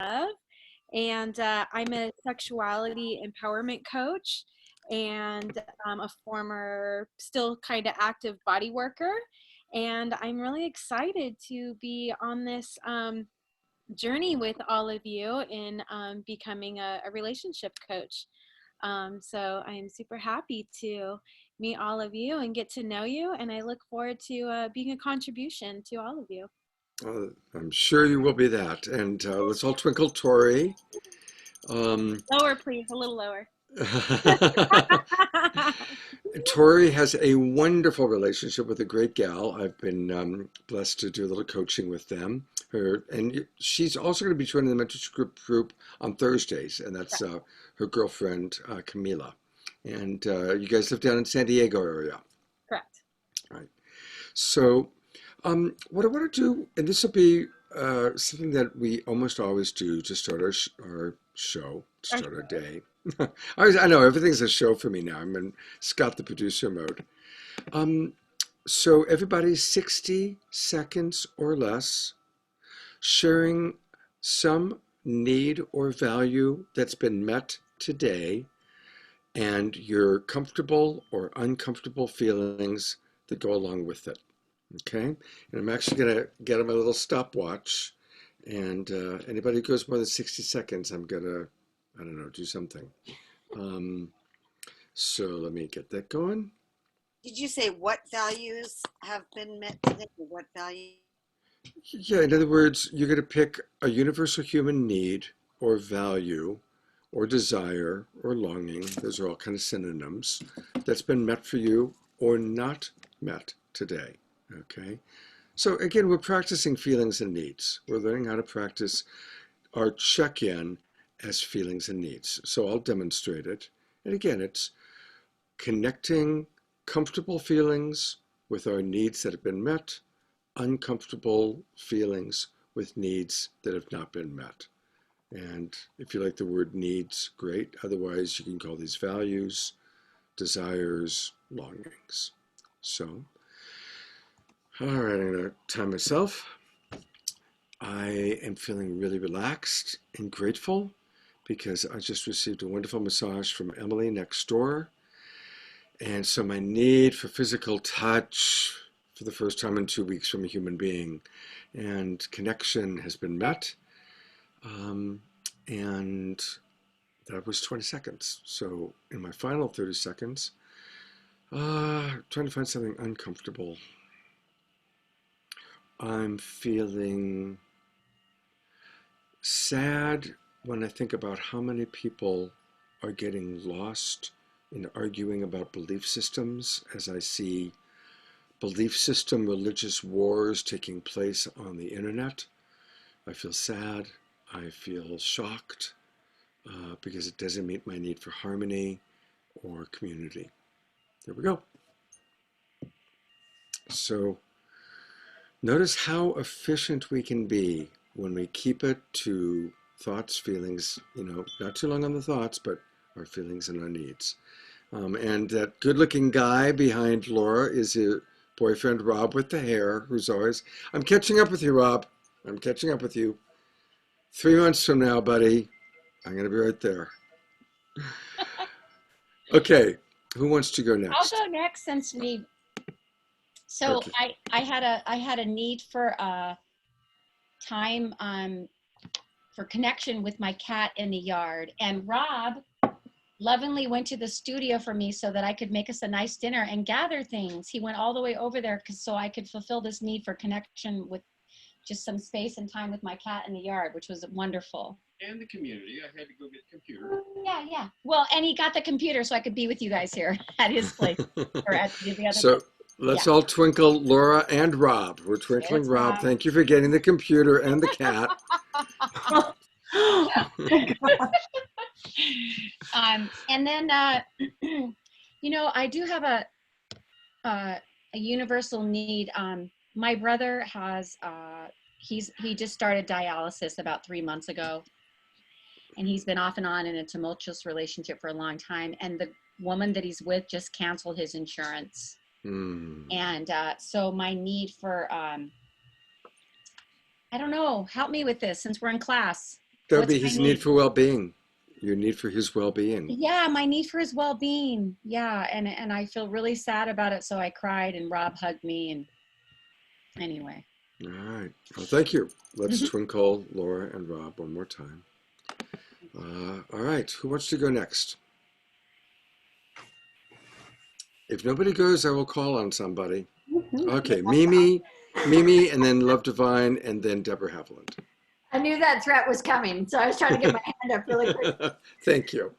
Love, and I'm a sexuality empowerment coach and a former, still kind of active body worker. And I'm really excited to be on this journey with all of you in becoming a relationship coach. So I'm super happy to meet all of you and get to know you, and I look forward to being a contribution to all of you. I'm sure you will be that. And let's all twinkle Toree. Um, Lower, please, a little lower. Toree has a wonderful relationship with a great gal. I've been blessed to do a little coaching with them. And she's also going to be joining the mentorship group on Thursdays, and that's her girlfriend Camila. And you guys live down in San Diego area, Correct. right? So, what I want to do, and this will be something that we almost always do to start our show, to start our day. I know everything's a show for me now. I'm in Scott the producer mode. So everybody, 60 seconds or less, sharing some need or value that's been met today and your comfortable or uncomfortable feelings that go along with it. Okay? And I'm actually going to get them a little stopwatch. And anybody who goes more than 60 seconds, I'm going to, I don't know, do something. So let me get that going. Did you say what values have been met today? What value? Yeah, in other words, you're going to pick a universal human need or value or desire or longing. Those are all kind of synonyms that's been met for you or not met today. Okay. So again, we're practicing feelings and needs. We're learning how to practice our check-in as feelings and needs. So I'll demonstrate it. And again, it's connecting comfortable feelings with our needs that have been met, uncomfortable feelings with needs that have not been met. And if you like the word needs, great. Otherwise, you can call these values, desires, longings. So, all right, I'm going to time myself. I am feeling really relaxed and grateful because I just received a wonderful massage from Emily next door. And so my need for physical touch for the first time in 2 weeks from a human being and connection has been met. And that was 20 seconds. So in my final 30 seconds, trying to find something uncomfortable. I'm feeling sad when I think about how many people are getting lost in arguing about belief systems as I see belief system religious wars taking place on the internet. I feel sad. I feel shocked because it doesn't meet my need for harmony or community. There we go. So notice how efficient we can be when we keep it to thoughts, feelings, not too long on the thoughts, but our feelings and our needs. And that good-looking guy behind Laura is her boyfriend, Rob, with the hair, who's always, I'm catching up with you, Rob. I'm catching up with you. 3 months from now, buddy, I'm going to be right there. Okay, who wants to go next? I'll go next since we. So okay. I had a need for time for connection with my cat in the yard, and Rob lovingly went to the studio for me so that I could make us a nice dinner and gather things. He went all the way over there so I could fulfill this need for connection with just some space and time with my cat in the yard, which was wonderful. And the community. I had to go get the computer. Yeah. Well, and he got the computer so I could be with you guys here at his place or at the other so place. Let's all twinkle Laura and Rob. We're twinkling Rob. Thank you for getting the computer and the cat. And then, I do have a universal need. My brother has, he just started dialysis about 3 months ago, and he's been off and on in a tumultuous relationship for a long time. And the woman that he's with just canceled his insurance. And so my need for, I don't know, help me with this since we're in class. That would What's be my his need? need for well-being. Your need for his well-being. Yeah, my need for his well-being. Yeah, and I feel really sad about it, so I cried, and Rob hugged me, and anyway. All right. Well, thank you. Let's Mhm. twinkle Laura and Rob one more time. All right. Who wants to go next? If nobody goes, I will call on somebody. Okay, Mimi, and then Love Divine, and then Deborah Haviland. I knew that threat was coming, so I was trying to get my hand up really quick. Thank you.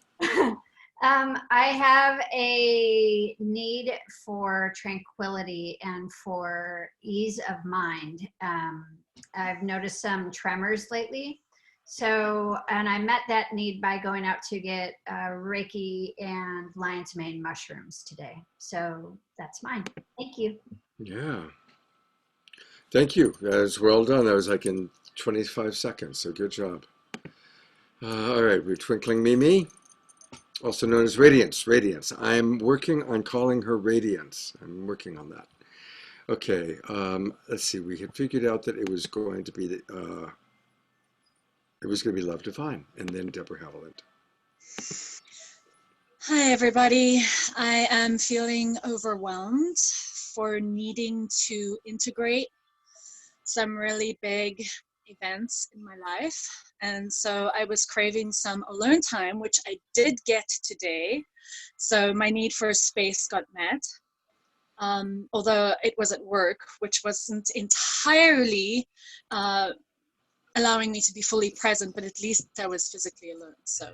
I have a need for tranquility and for ease of mind. I've noticed some tremors lately. So, and I met that need by going out to get Reiki and lion's mane mushrooms today. So that's mine. Thank you. Yeah. Thank you. That was well done. That was like in 25 seconds, so good job. All right, we're twinkling Mimi, also known as Radiance. Radiance. I'm working on calling her Radiance. I'm working on that. Okay, let's see. We had figured out that it was going to be Love Divine, and then Deborah Haviland. Hi, everybody. I am feeling overwhelmed for needing to integrate some really big events in my life. And so I was craving some alone time, which I did get today. So my need for space got met. Although it was at work, which wasn't entirely allowing me to be fully present, but at least I was physically alone. So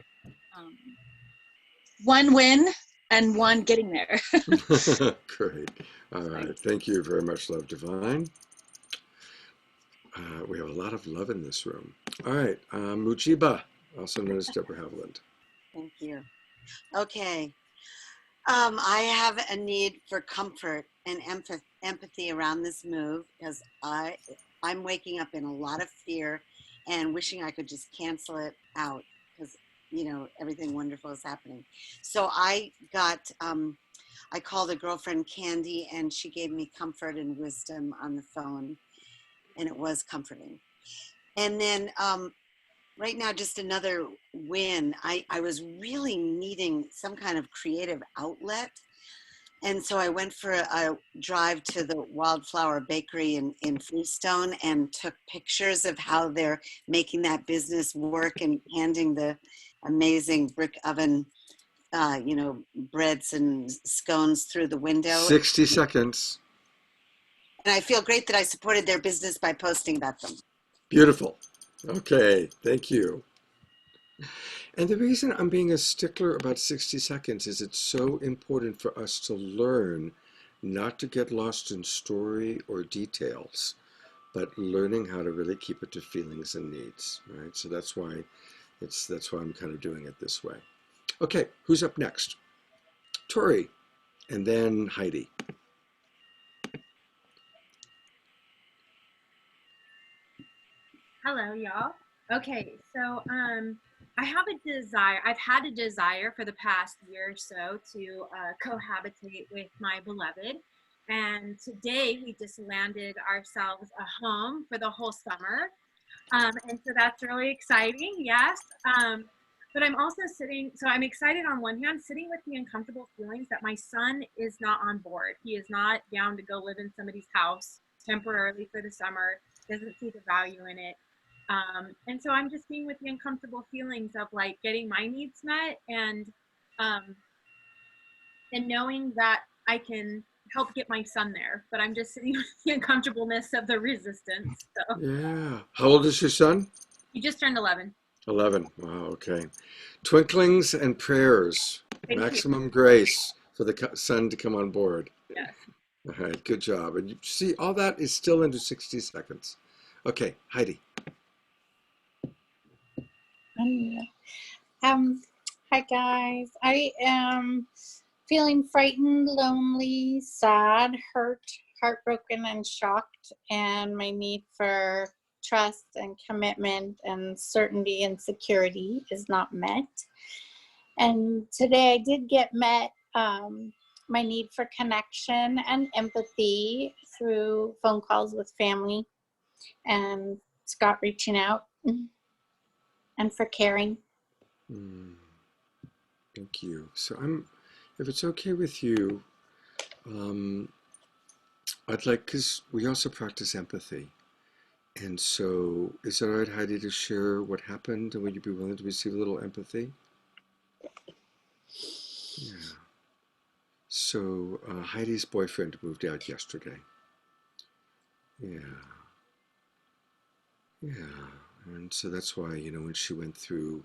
one win and one getting there. Great. All right. Thank you very much, Love Divine. We have a lot of love in this room. All right. Mujiba, also known as Deborah Haviland. Thank you. Okay. I have a need for comfort and empathy around this move because I'm waking up in a lot of fear and wishing I could just cancel it out because, you know, everything wonderful is happening. So I called a girlfriend, Candy, and she gave me comfort and wisdom on the phone, and it was comforting. And then right now, just another win. I was really needing some kind of creative outlet. And so I went for a drive to the Wildflower Bakery in Freestone and took pictures of how they're making that business work and handing the amazing brick oven, breads and scones through the window. 60 seconds. And I feel great that I supported their business by posting about them. Beautiful. Okay, thank you. And the reason I'm being a stickler about 60 seconds is it's so important for us to learn not to get lost in story or details, but learning how to really keep it to feelings and needs, right? So that's why I'm kind of doing it this way. Okay, who's up next? Toree, and then Heidi. Hello, y'all. Okay, so I have a desire. I've had a desire for the past year or so to cohabitate with my beloved. And today we just landed ourselves a home for the whole summer. And so that's really exciting, yes. But I'm also I'm excited on one hand, sitting with the uncomfortable feelings that my son is not on board. He is not down to go live in somebody's house temporarily for the summer, doesn't see the value in it. And so I'm just being with the uncomfortable feelings of like getting my needs met and knowing that I can help get my son there, but I'm just sitting with the uncomfortableness of the resistance. So. Yeah. How old is your son? He just turned 11. 11. Wow, okay. Twinklings and prayers. Thank Maximum you. grace for the son to come on board. Yes. All right, good job. And you see, all that is still under 60 seconds. Okay, Heidi. Hi guys. I am feeling frightened, lonely, sad, hurt, heartbroken, and shocked, and my need for trust and commitment and certainty and security is not met. And today I did get met my need for connection and empathy through phone calls with family and Scott reaching out. and for caring. Thank you. So if it's okay with you, I'd like, because we also practice empathy. And so is it all right, Heidi, to share what happened? And would you be willing to receive a little empathy? Yeah. So Heidi's boyfriend moved out yesterday. Yeah. Yeah. And so that's why, when she went through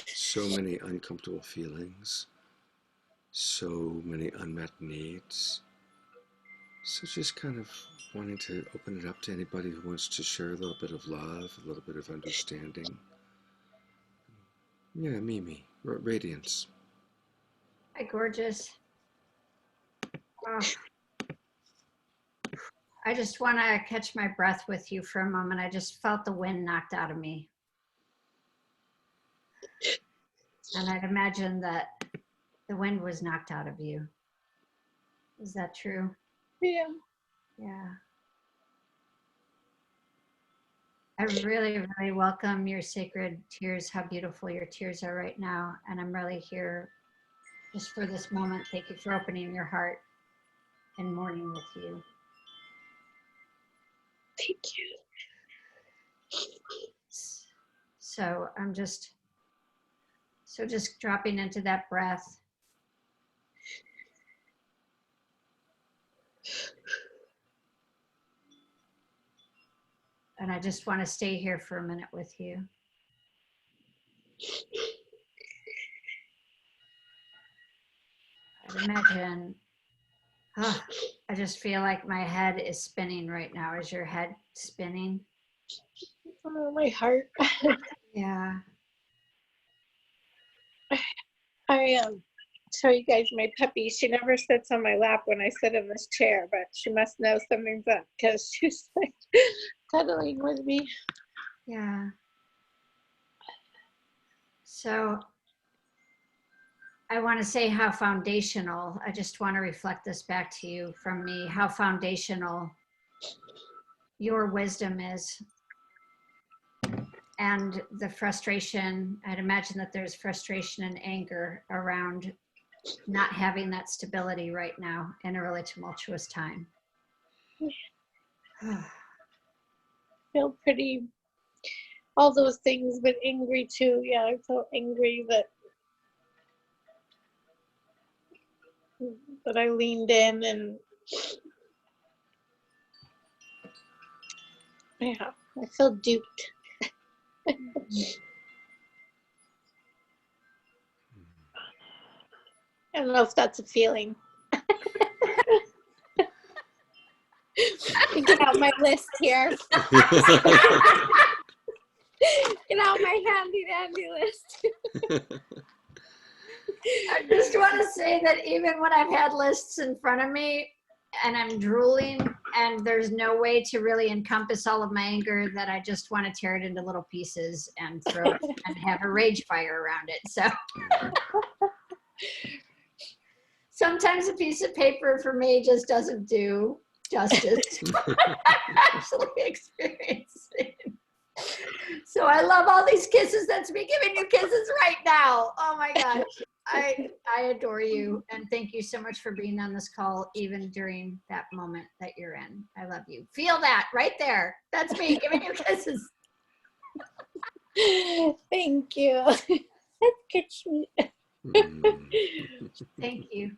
so many uncomfortable feelings, so many unmet needs. So just kind of wanting to open it up to anybody who wants to share a little bit of love, a little bit of understanding. Yeah, Mimi, Radiance. Hi, gorgeous. Oh, I just want to catch my breath with you for a moment. I just felt the wind knocked out of me. And I'd imagine that the wind was knocked out of you. Is that true? Yeah. Yeah. I really, really welcome your sacred tears, how beautiful your tears are right now. And I'm really here just for this moment. Thank you for opening your heart and mourning with you. Thank you. So I'm just dropping into that breath. And I just want to stay here for a minute with you. I'd imagine, I just feel like my head is spinning right now. Is your head spinning? Oh, my heart. Yeah. I show you guys my puppy. She never sits on my lap when I sit in this chair, but she must know something's up because she's like cuddling with me. Yeah. So I want to say how foundational, I just want to reflect this back to you from me, how foundational your wisdom is. And the frustration, I'd imagine that there's frustration and anger around not having that stability right now in a really tumultuous time. Feel pretty, all those things, but angry too. Yeah, I felt angry that I leaned in and yeah, I feel duped. I don't know if that's a feeling. Get out my list here. Get out my handy dandy list. I just want to say that even when I've had lists in front of me and I'm drooling and there's no way to really encompass all of my anger, that I just want to tear it into little pieces and throw it and have a rage fire around it. So sometimes a piece of paper for me just doesn't do justice. Actually experiencing. So I love all these kisses. That's me giving you kisses right now. Oh my gosh. I adore you. And thank you so much for being on this call, even during that moment that you're in. I love you. Feel that right there. That's me giving you kisses. Thank you. That's good, sweet. Thank you.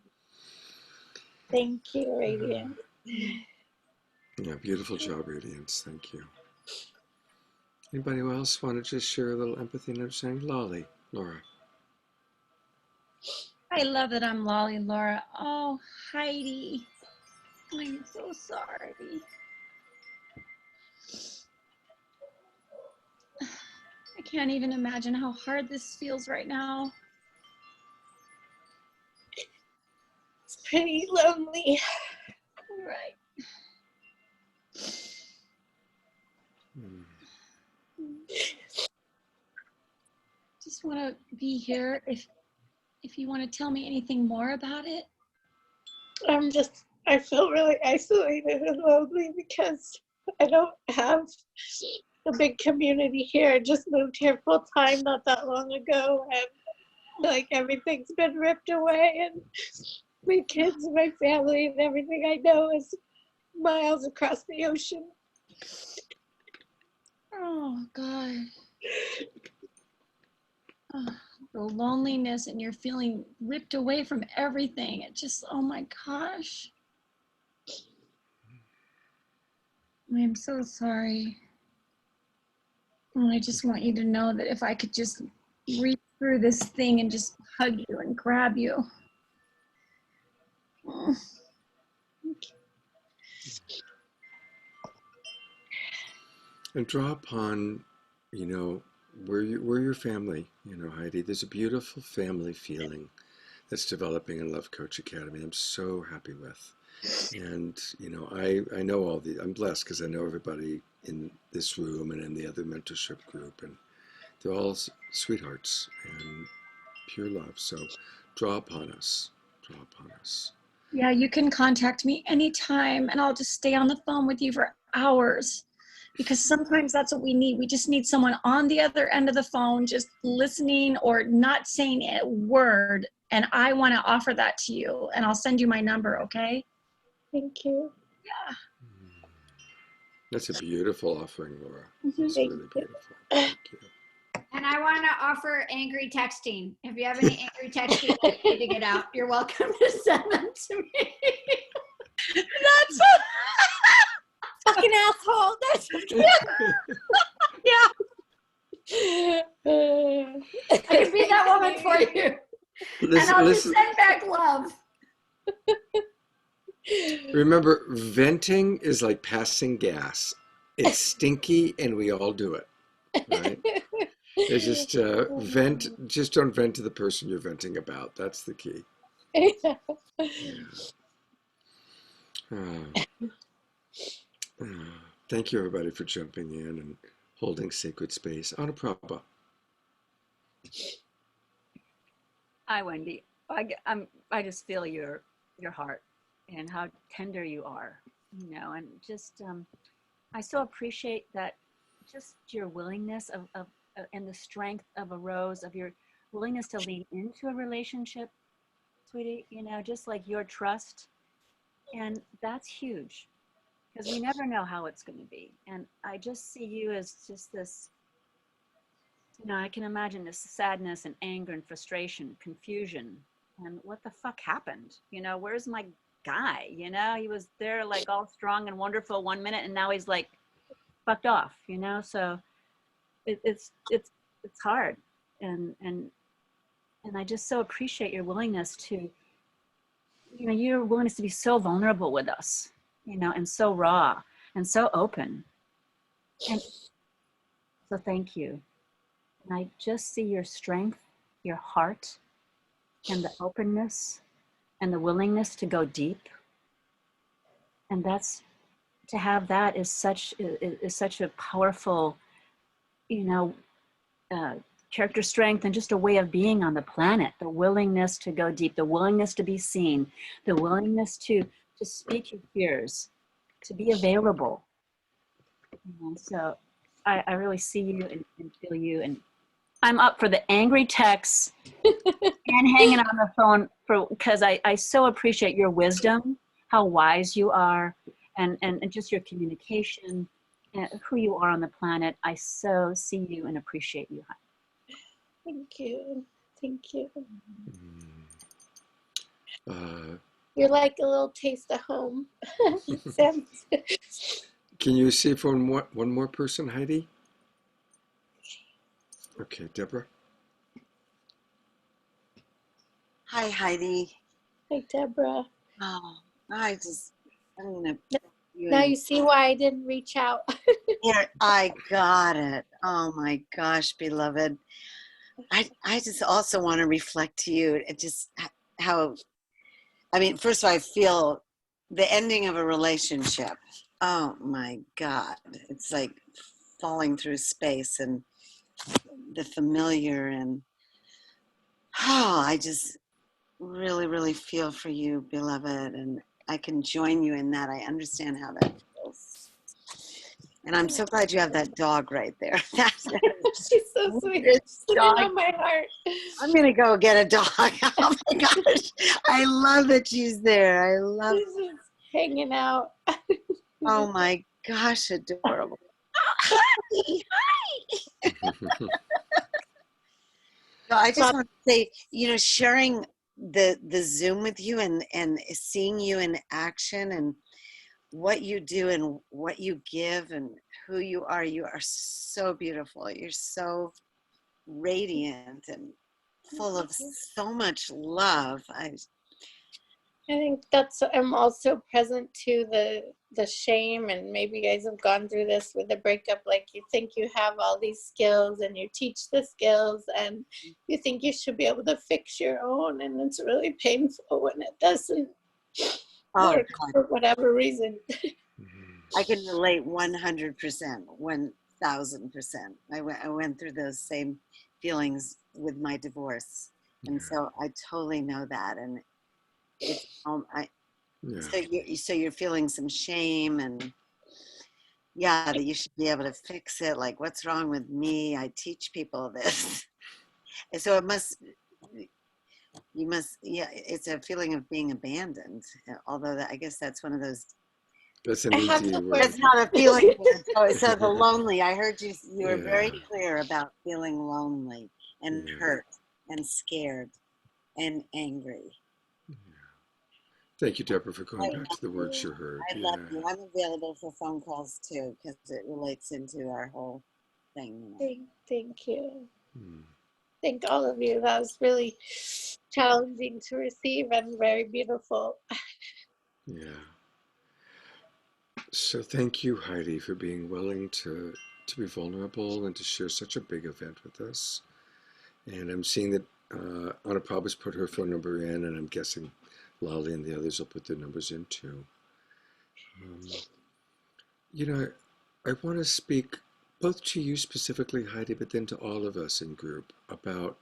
Thank you, Radiant. Yeah, beautiful job, Radiance. Thank you. Anybody else want to just share a little empathy and understanding? Laura. I love that I'm Lolly, Laura. Oh, Heidi, I'm so sorry. I can't even imagine how hard this feels right now. It's pretty lonely. Right. Just want to be here if you want to tell me anything more about it. I feel really isolated and lonely because I don't have a big community here. I just moved here full time not that long ago, and like everything's been ripped away, and my kids, my family, and everything I know is miles across the ocean. Oh, God. Oh, the loneliness, and you're feeling ripped away from everything. It just, oh my gosh. I'm so sorry. And I just want you to know that if I could just reach through this thing and just hug you and grab you. Oh. And draw upon, we're your family, Heidi. There's a beautiful family feeling that's developing in Love Coach Academy. I'm so happy with. And, I know I'm blessed because I know everybody in this room and in the other mentorship group, and they're all sweethearts and pure love. So draw upon us. Yeah, you can contact me anytime, and I'll just stay on the phone with you for hours, because sometimes that's what we need. We just need someone on the other end of the phone just listening or not saying a word, and I want to offer that to you, and I'll send you my number, okay? Thank you. Yeah. That's a beautiful offering, Laura. Mm-hmm. It's really beautiful. Thank you. And I want to offer angry texting. If you have any angry texting you need to get out, you're welcome to send them to me. That's Fucking asshole. That's Yeah. I can be that woman for you. Listen, and I'll just send back love. Remember, venting is like passing gas. It's stinky, and we all do it, right? It's just vent. Just don't vent to the person you're venting about. That's the key. Yeah. Thank you, everybody, for jumping in and holding sacred space. Anuprabha. Hi, Wendy. I just feel your heart and how tender you are, and just I so appreciate that, just your willingness of and the strength of a rose, of your willingness to lean into a relationship, sweetie, just like your trust. And that's huge, because we never know how it's going to be. And I just see you as just this, I can imagine this sadness and anger and frustration, confusion. And what the fuck happened? Where's my guy? He was there like all strong and wonderful 1 minute, and now he's like fucked off, So it's hard. And I just so appreciate your willingness to, your willingness to be so vulnerable with us, and so raw and so open. And so thank you. And I just see your strength, your heart, and the openness and the willingness to go deep. And to have that is such a powerful, character strength, and just a way of being on the planet. The willingness to go deep, the willingness to be seen, the willingness to speak your fears, to be available. And so I really see you and feel you, and I'm up for the angry texts and hanging on the phone because I so appreciate your wisdom, how wise you are, and just your communication, and who you are on the planet. I so see you and appreciate you. Thank you. Thank you. Uh, You're like a little taste of home. Can you see for one more person, Heidi? Okay, Deborah. Hi, Heidi. Hi, Deborah. Oh, I'm gonna. Now you see why I didn't reach out. Here, I got it. Oh my gosh, beloved. I just also want to reflect to you. It just how. First of all, I feel the ending of a relationship. Oh my God, it's like falling through space and the familiar, and I just really, really feel for you, beloved, and I can join you in that. I understand how that feels. And I'm so glad you have that dog right there. She's so sweet. It's Sitting dog. on my heart. I'm going to go get a dog. Oh my gosh. I love that she's there. I love She's just hanging out. Oh my gosh, adorable. So I just want to say, sharing the Zoom with you and seeing you in action and what you do and what you give and who you are so beautiful. You're so radiant and full of so much love. I think I'm also present to the shame, and maybe you guys have gone through this with a breakup. Like, you think you have all these skills and you teach the skills and you think you should be able to fix your own, and it's really painful when it doesn't work for whatever reason. I can relate 100%, 1000%. I went through those same feelings with my divorce, and so I totally know that. And it's so you're feeling some shame and that you should be able to fix it. Like, what's wrong with me? I teach people this, and so it's a feeling of being abandoned. Although I guess that's one of those. That's an easy word. That's not a feeling. So the lonely. I heard you were very clear about feeling lonely and hurt and scared and angry. Thank you, Deborah, for going back to the words you heard. I love you. I'm available for phone calls too, because it relates into our whole thing. Thank you. Thank all of you. That was really challenging to receive and very beautiful. Yeah. So thank you, Heidi, for being willing to be vulnerable and to share such a big event with us. And I'm seeing that Anuprabha's put her phone number in, and I'm guessing Lali and the others will put their numbers in too. I want to speak both to you specifically, Heidi, but then to all of us in group about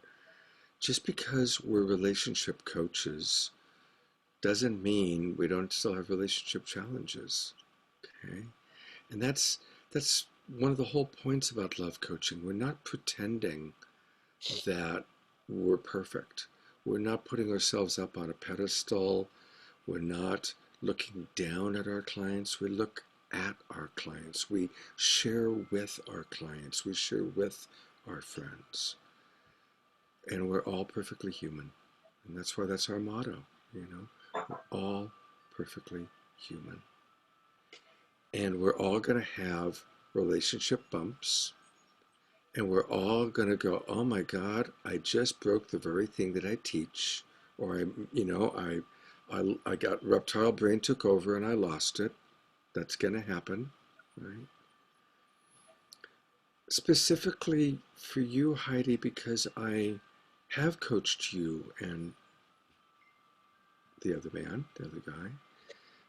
just because we're relationship coaches doesn't mean we don't still have relationship challenges. Okay? And that's one of the whole points about love coaching. We're not pretending that we're perfect. We're not putting ourselves up on a pedestal. We're not looking down at our clients. We look at our clients. We share with our clients. We share with our friends. And we're all perfectly human. And that's why that's our motto, We're all perfectly human. And we're all going to have relationship bumps. And we're all going to go, oh my God, I just broke the very thing that I teach. Or I got reptile brain took over and I lost it. That's going to happen, right? Specifically for you, Heidi, because I have coached you and the other man, the other guy.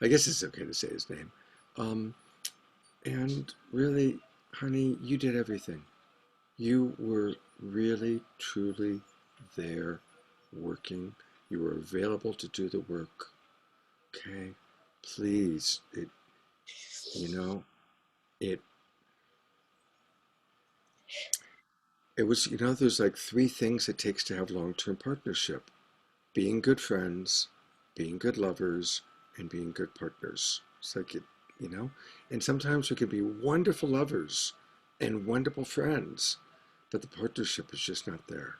I guess it's okay to say his name. And really, honey, you did everything. You were really, truly there working. You were available to do the work. Okay? Please, it was, there's like 3 things it takes to have long-term partnership. Being good friends, being good lovers, and being good partners. It's like, and sometimes we can be wonderful lovers and wonderful friends, but the partnership is just not there,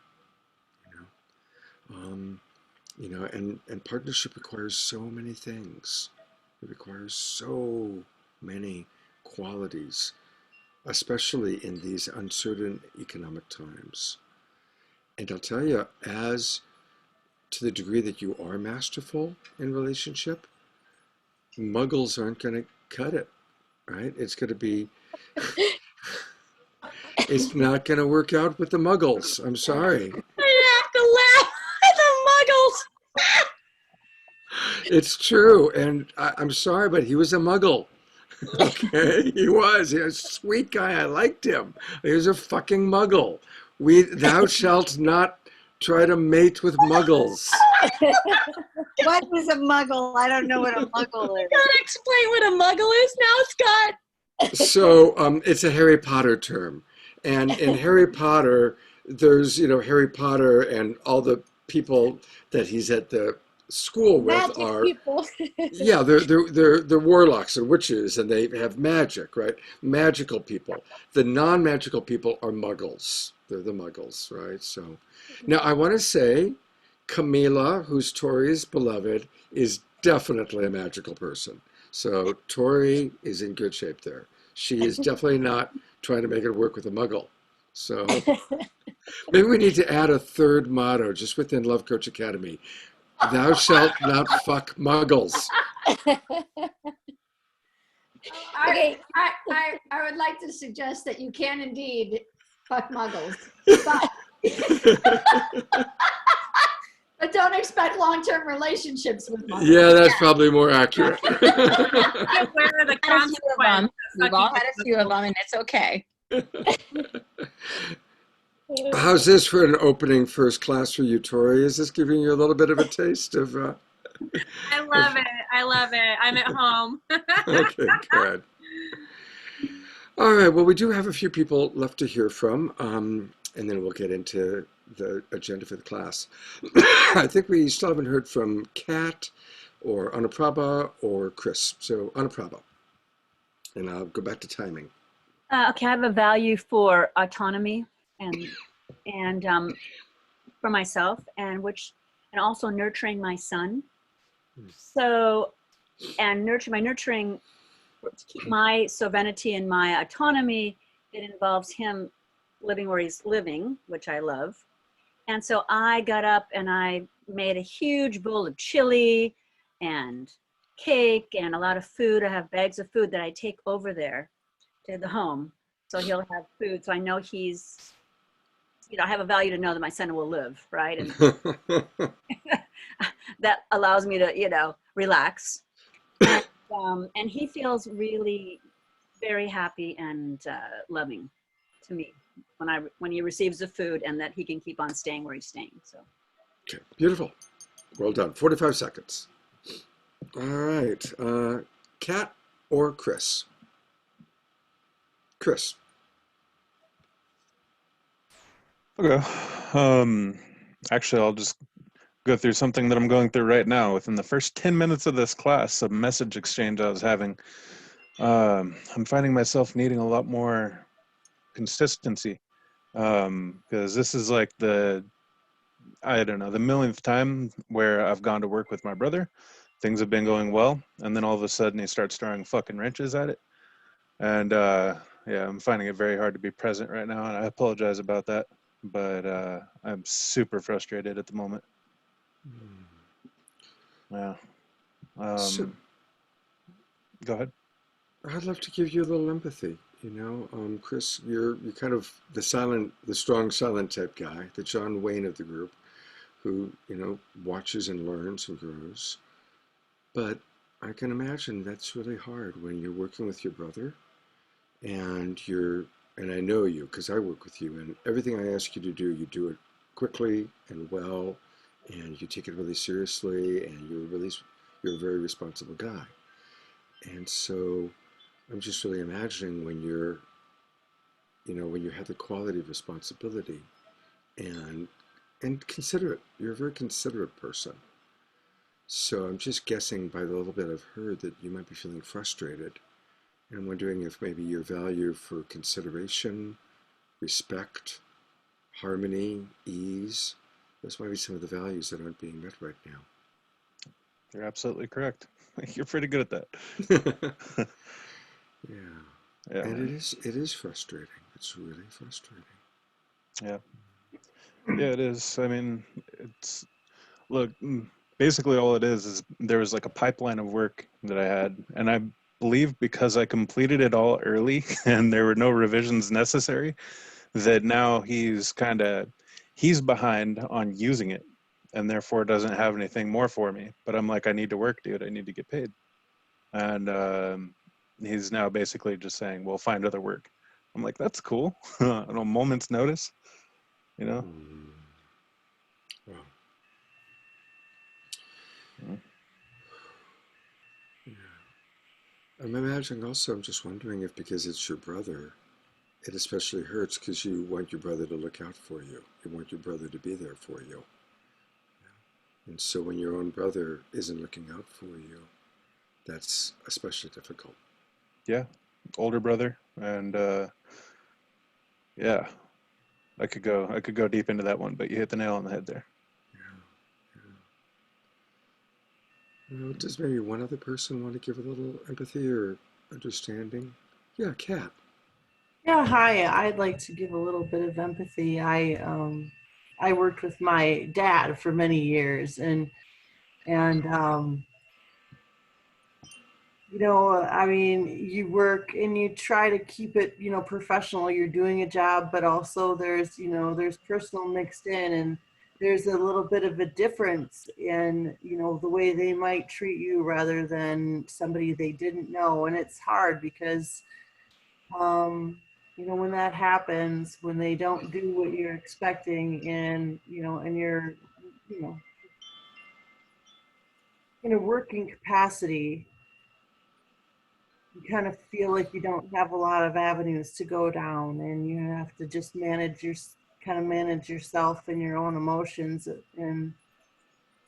and partnership requires so many things. It requires so many qualities, especially in these uncertain economic times. And I'll tell you, as to the degree that you are masterful in relationship, muggles aren't going to cut it, right? It's going to be, it's not going to work out with the muggles. I'm sorry. I have to laugh at the muggles. It's true. And I'm sorry, but he was a muggle. Okay, he was a sweet guy. I liked him. He was a fucking muggle. Thou shalt not try to mate with muggles. What is a muggle? I don't know what a muggle is. You gotta explain what a muggle is now, Scott. So it's a Harry Potter term. And in Harry Potter, there's, Harry Potter and all the people that he's at the school with Magic are, people. yeah, they're warlocks and witches, and they have magic, right? Magical people. The non-magical people are muggles. They're the muggles, right? So now I want to say Camila, who's Toree's beloved, is definitely a magical person. So Toree is in good shape there. She is definitely not trying to make it work with a muggle. So maybe we need to add a third motto just within Love Coach Academy. Thou shalt not fuck muggles. Okay, I would like to suggest that you can indeed fuck muggles, but but don't expect long-term relationships with muggles. Yeah, that's probably more accurate. Be aware of the Had a few of them. consequence. We've all had a few of them, and it's okay. How's this for an opening first class for you, Toree? Is this giving you a little bit of a taste of? I love it. I love it. I'm at home. Okay, good. All right. Well, we do have a few people left to hear from, and then we'll get into the agenda for the class. I think we still haven't heard from Kat or Anuprabha or Chris. So Anuprabha, and I'll go back to timing. Okay, I have a value for autonomy and for myself, and also nurturing my son. So, and nurturing to keep my sovereignty and my autonomy. It involves him living where he's living, which I love. And so I got up and I made a huge bowl of chili and cake and a lot of food. I have bags of food that I take over there to the home. So he'll have food. So I know he's, I have a value to know that my son will live, right? And that allows me to, relax. And he feels really very happy and loving to me when he receives the food, and that he can keep on staying where he's staying. So, Okay, beautiful. Well done. 45 seconds. All right. Kat or Chris? Chris. Okay. Actually, I'll just go through something that I'm going through right now. Within the first 10 minutes of this class, a message exchange I was having, I'm finding myself needing a lot more consistency, because this is like the millionth time where I've gone to work with my brother. Things have been going well, and then all of a sudden he starts throwing fucking wrenches at it. And yeah, I'm finding it very hard to be present right now, and I apologize about that. But I'm super frustrated at the moment. Yeah. So, Go ahead. I'd love to give you a little empathy. Chris, you're kind of the strong silent type guy, the John Wayne of the group, who watches and learns and grows. But I can imagine that's really hard when you're working with your brother, and I know you because I work with you, and everything I ask you to do, you do it quickly and well, and you take it really seriously, and you're a very responsible guy. And so I'm just really imagining when when you have the quality of responsibility and considerate. You're a very considerate person. So I'm just guessing by the little bit I've heard that you might be feeling frustrated. And I'm wondering if maybe your value for consideration, respect, harmony, ease, those might be some of the values that aren't being met right now. You're absolutely correct. You're pretty good at that. Yeah. And it is frustrating. It's really frustrating. Yeah. Yeah, it is. I mean, look, basically all it is there was like a pipeline of work that I had, and I believe because I completed it all early and there were no revisions necessary, that now he's behind on using it, and therefore doesn't have anything more for me. But I'm like, I need to work, dude. I need to get paid. And he's now basically just saying, well, find other work. I'm like, that's cool. On a moment's notice, Wow. Yeah. I'm imagining also, I'm just wondering if because it's your brother, it especially hurts because you want your brother to look out for you. You want your brother to be there for you. And so when your own brother isn't looking out for you, that's especially difficult. Yeah, older brother, and yeah, I could go deep into that one, but you hit the nail on the head there. Does maybe one other person want to give a little empathy or understanding? Yeah, Kat. Yeah, hi. I'd like to give a little bit of empathy. I worked with my dad for many years, and I mean, you work and you try to keep it, professional. You're doing a job, but also there's personal mixed in, and there's a little bit of a difference in, the way they might treat you rather than somebody they didn't know. And it's hard because, when that happens, when they don't do what you're expecting and you're, you know, in a working capacity, you kind of feel like you don't have a lot of avenues to go down, and you have to just manage yourself and your own emotions. And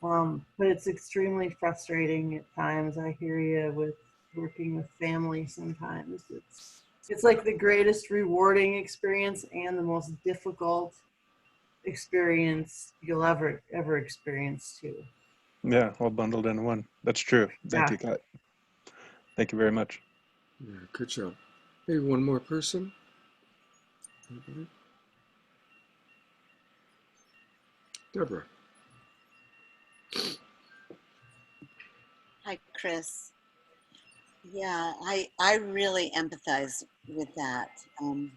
but it's extremely frustrating at times. I hear you with working with family. Sometimes it's like the greatest rewarding experience and the most difficult experience you'll ever experience too. Yeah, all bundled into one. That's true. Thank Yeah. you, Kat. Thank you very much. Yeah, good job. Maybe one more person? Anybody? Deborah. Hi, Chris. Yeah, I really empathize with that. And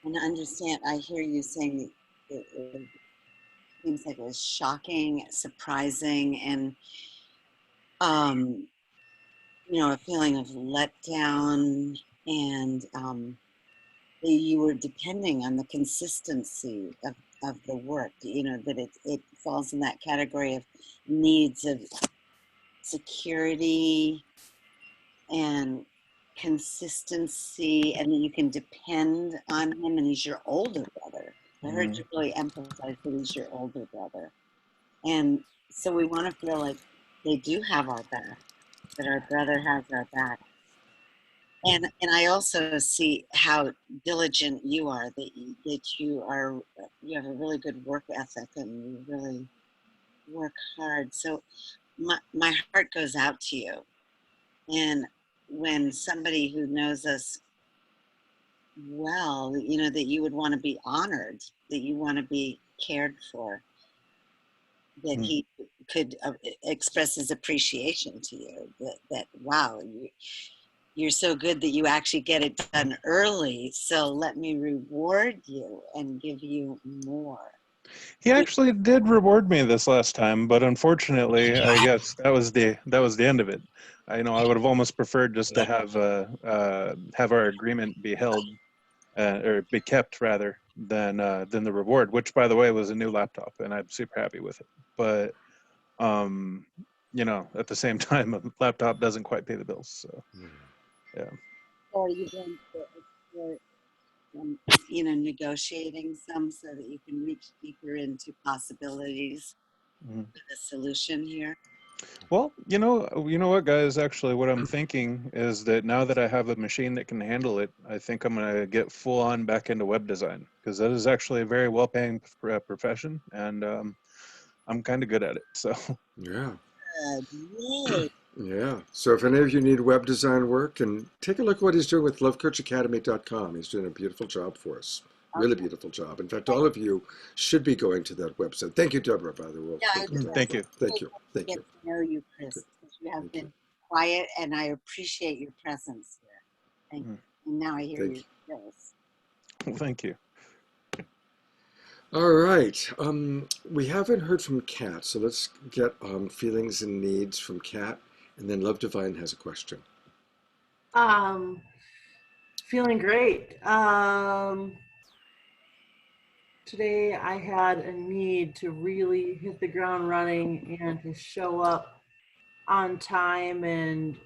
understand, I hear you saying it seems like it was shocking, surprising, and a feeling of letdown, and that you were depending on the consistency of the work, that it falls in that category of needs of security and consistency, and that you can depend on him, and he's your older brother. I heard you really emphasize that he's your older brother. And so we want to feel like they do have our back, that our brother has our back. And I also see how diligent you are, that you have a really good work ethic and you really work hard. So my heart goes out to you. And when somebody who knows us well, that you would want to be honored, that you want to be cared for, that he could express his appreciation to you, that wow, you're so good that you actually get it done early, so let me reward you and give you more. He actually did reward me this last time, but unfortunately, I guess that was the end of it. I would have almost preferred just to have our agreement be held or be kept rather than the reward, which by the way was a new laptop, and I'm super happy with it. But at the same time, a laptop doesn't quite pay the bills. So yeah. So are you going to negotiating some so that you can reach deeper into possibilities for the solution here? Well, you know what, guys? Actually, what I'm thinking is that now that I have a machine that can handle it, I think I'm going to get full on back into web design, because that is actually a very well-paying profession, and I'm kind of good at it. So Yeah. Yay. Yeah. So if any of you need web design work, and take a look at what he's doing with lovecoachacademy.com. He's doing a beautiful job for us. Really beautiful job. In fact, all of you should be going to that website. Thank you, Deborah, by the way. Yeah, thank you. Thank you. Thank get you. to know you, Chris, because you have been quiet, and I appreciate your presence here. Thank you. And now I hear you. Yes. Well, thank you. All right. We haven't heard from Kat, so let's get feelings and needs from Kat, and then Love Divine has a question. Feeling great. Today I had a need to really hit the ground running and to show up on time and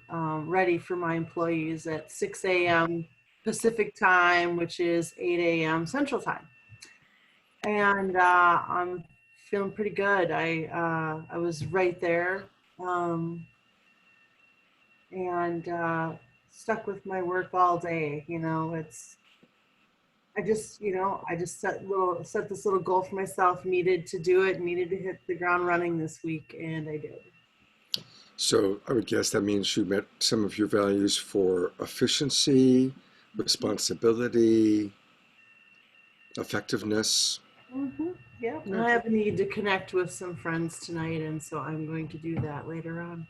ready for my employees at 6 a.m. Pacific time, which is 8 a.m. Central time. And I'm feeling pretty good. I was right there, and stuck with my work all day. I just set this little goal for myself, needed to do it, needed to hit the ground running this week, and I did. So I would guess that means you met some of your values for efficiency, responsibility, effectiveness. Yeah, I have a need to connect with some friends tonight, and so I'm going to do that later on.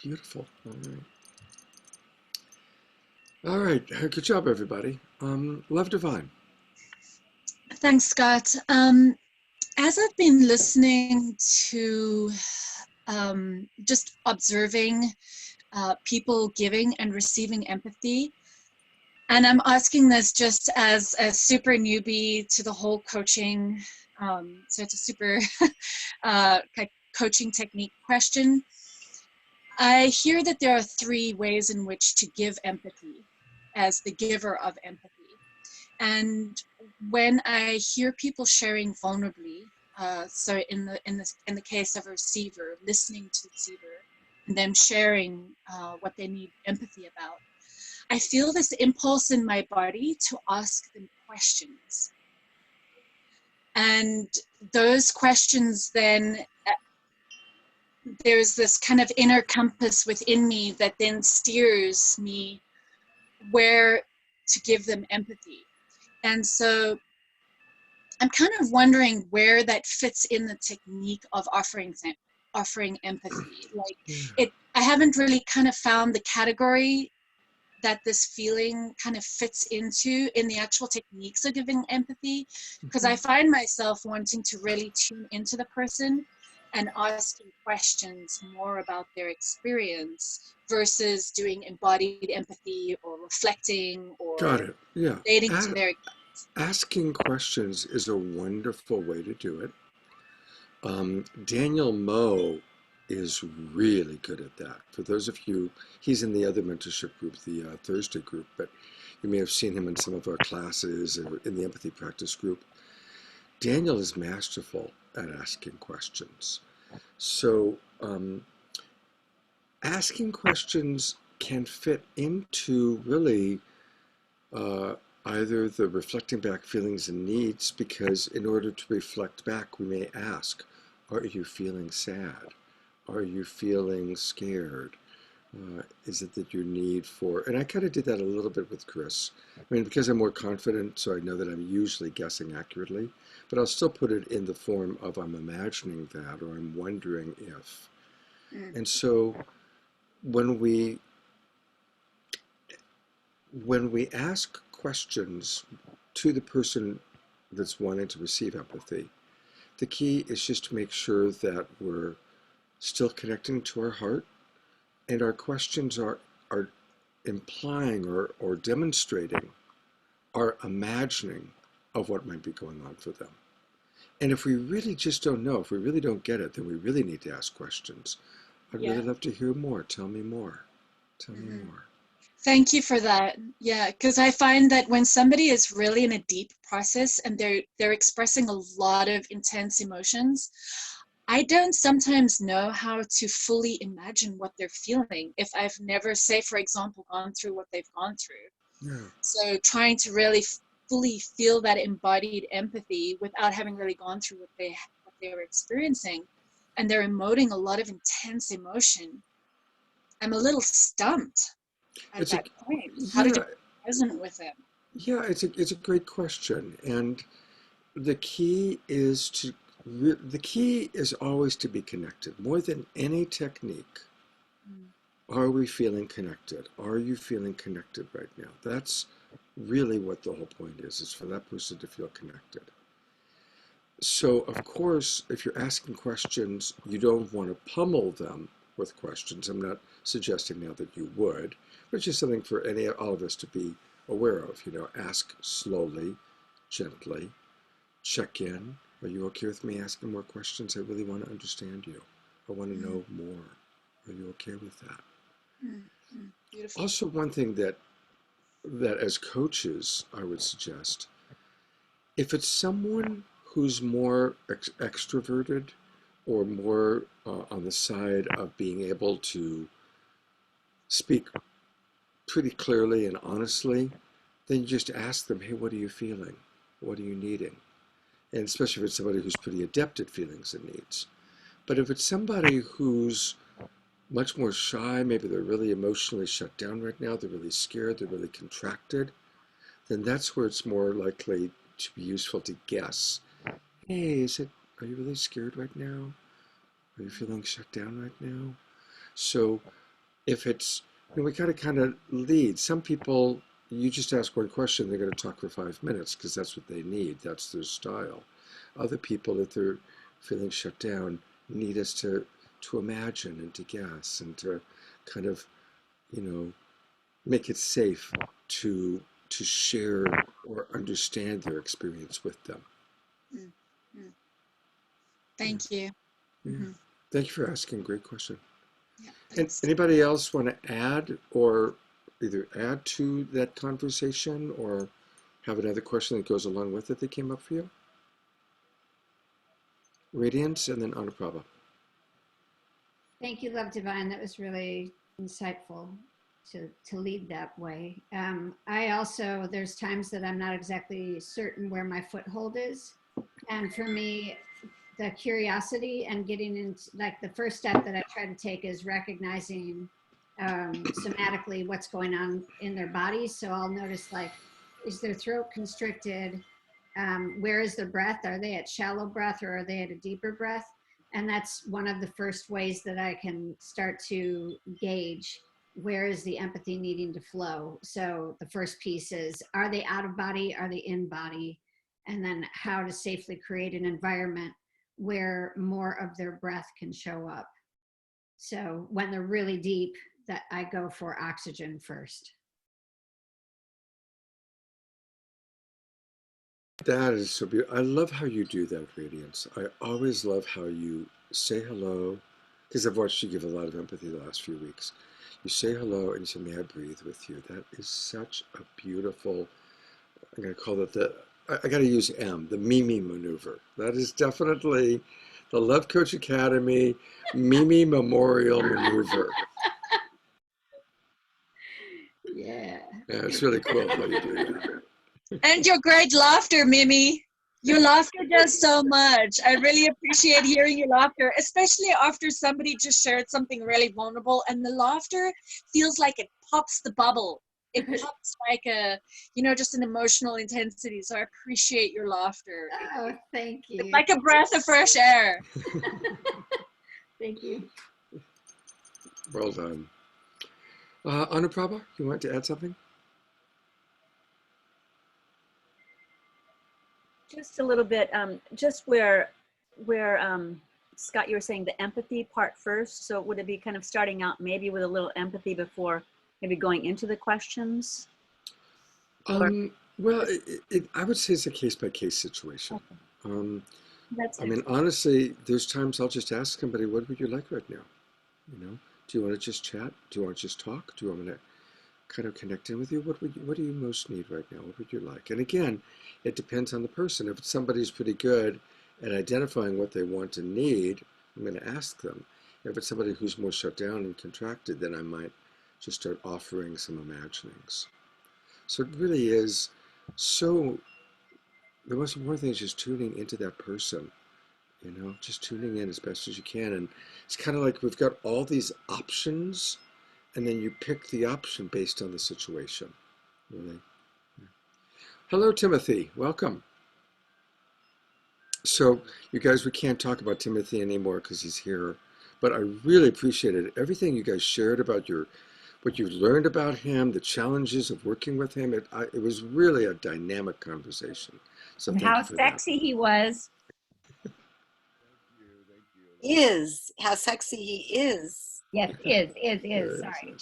Beautiful. All right. Good job, everybody. Love Divine. Thanks, Scott. As I've been listening to just observing people giving and receiving empathy, and I'm asking this just as a super newbie to the whole coaching, so it's a super coaching technique question. I hear that there are 3 ways in which to give empathy as the giver of empathy. And when I hear people sharing vulnerably, so in the case of a receiver, listening to the receiver, and them sharing what they need empathy about, I feel this impulse in my body to ask them questions. And those questions then, there's this kind of inner compass within me that then steers me where to give them empathy. And so I'm kind of wondering where that fits in the technique of offering empathy. Like I haven't really kind of found the category that this feeling kind of fits into in the actual techniques of giving empathy, because I find myself wanting to really tune into the person and asking questions more about their experience versus doing embodied empathy or reflecting or Got it. Yeah. relating to their Asking questions is a wonderful way to do it. Daniel Moe is really good at that. For those of you, he's in the other mentorship group, the Thursday group, but you may have seen him in some of our classes or in the empathy practice group. Daniel is masterful at asking questions. So asking questions can fit into really either the reflecting back feelings and needs, because in order to reflect back, we may ask, are you feeling sad? Are you feeling scared? Is it that your need for, and I kind of did that a little bit with Chris. I mean, because I'm more confident, so I know that I'm usually guessing accurately, but I'll still put it in the form of I'm imagining that, or I'm wondering if. And so when we ask questions to the person that's wanting to receive empathy, the key is just to make sure that we're still connecting to our heart, and our questions are implying or demonstrating our imagining of what might be going on for them. And if we really just don't know, if we really don't get it, then we really need to ask questions. I'd really love to hear more. Tell me more. Tell me more. Thank you for that. Yeah, because I find that when somebody is really in a deep process and they're expressing a lot of intense emotions, I don't sometimes know how to fully imagine what they're feeling if I've never, say, for example, gone through what they've gone through. Yeah. So trying to really fully feel that embodied empathy without having really gone through what they were experiencing, and they're emoting a lot of intense emotion, I'm a little stumped at that point. How to be present with it. Yeah, it's a great question, and the key is always to be connected. More than any technique, are we feeling connected? Are you feeling connected right now? That's really what the whole point is for that person to feel connected. So, of course, if you're asking questions, you don't want to pummel them with questions. I'm not suggesting now that you would, but it's just something for all of us to be aware of. Ask slowly, gently, check in. Are you okay with me asking more questions? I really want to understand you. I want to know more. Are you okay with that? Beautiful. Also, one thing that as coaches, I would suggest, if it's someone who's more extroverted or more on the side of being able to speak pretty clearly and honestly, then you just ask them, hey, what are you feeling? What are you needing? And especially if it's somebody who's pretty adept at feelings and needs. But if it's somebody who's much more shy, maybe they're really emotionally shut down right now, they're really scared, they're really contracted, then that's where it's more likely to be useful to guess. Hey, are you really scared right now? Are you feeling shut down right now? So if it's, we got to kind of lead. Some people, you just ask one question, they're going to talk for 5 minutes because that's what they need. That's their style. Other people, if they're feeling shut down, need us to imagine and to guess and to kind of, make it safe to share or understand their experience with them. Thank you. Yeah. Thank you for asking. Great question. Yeah, And anybody else want to add or either add to that conversation or have another question that goes along with it that came up for you? Radiance and then Anuprabha. Thank you, Love Divine. That was really insightful to lead that way. I also, there's times that I'm not exactly certain where my foothold is. And for me, the curiosity and getting into, like, the first step that I try to take is recognizing somatically what's going on in their body. So I'll notice, like, is their throat constricted? Where is their breath? Are they at shallow breath or are they at a deeper breath? And that's one of the first ways that I can start to gauge where is the empathy needing to flow. So the first piece is, are they out of body? Are they in body? And then how to safely create an environment where more of their breath can show up. So when they're really deep, that I go for oxygen first. That is so beautiful. I love how you do that, Radiance. I always love how you say hello, because I've watched you give a lot of empathy the last few weeks. You say hello and you say, may I breathe with you? That is such a beautiful, I'm going to call it I got to use the Mimi maneuver. That is definitely the Love Coach Academy Mimi Memorial Maneuver. Yeah. Yeah, it's really cool how you do that. And your great laughter, Mimi. Your laughter does so much. I really appreciate hearing your laughter, especially after somebody just shared something really vulnerable and the laughter feels like it pops the bubble. It pops like just an emotional intensity. So I appreciate your laughter. Oh, thank you. It's like a breath of fresh air. Thank you. Well done. Anuprabha, you want to add something? Just a little bit, just where Scott, you were saying the empathy part first. So would it be kind of starting out maybe with a little empathy before maybe going into the questions? Well, I would say it's a case-by-case situation. Okay. I mean, honestly, there's times I'll just ask somebody, what would you like right now? Do you want to just chat? Do you want to just talk? Do you want me to kind of connect in with you? What do you most need right now? What would you like? And again, it depends on the person. If somebody's pretty good at identifying what they want and need, I'm going to ask them. If it's somebody who's more shut down and contracted, then I might just start offering some imaginings. So it really is the most important thing is just tuning into that person, just tuning in as best as you can. And it's kind of like we've got all these options and then you pick the option based on the situation. Really. Yeah. Hello, Timothy. Welcome. So, you guys, we can't talk about Timothy anymore because he's here, but I really appreciated everything you guys shared about what you learned about him, the challenges of working with him. It was really a dynamic conversation. So And thank how you for sexy he was. How sexy he is. Yes, is. Sorry.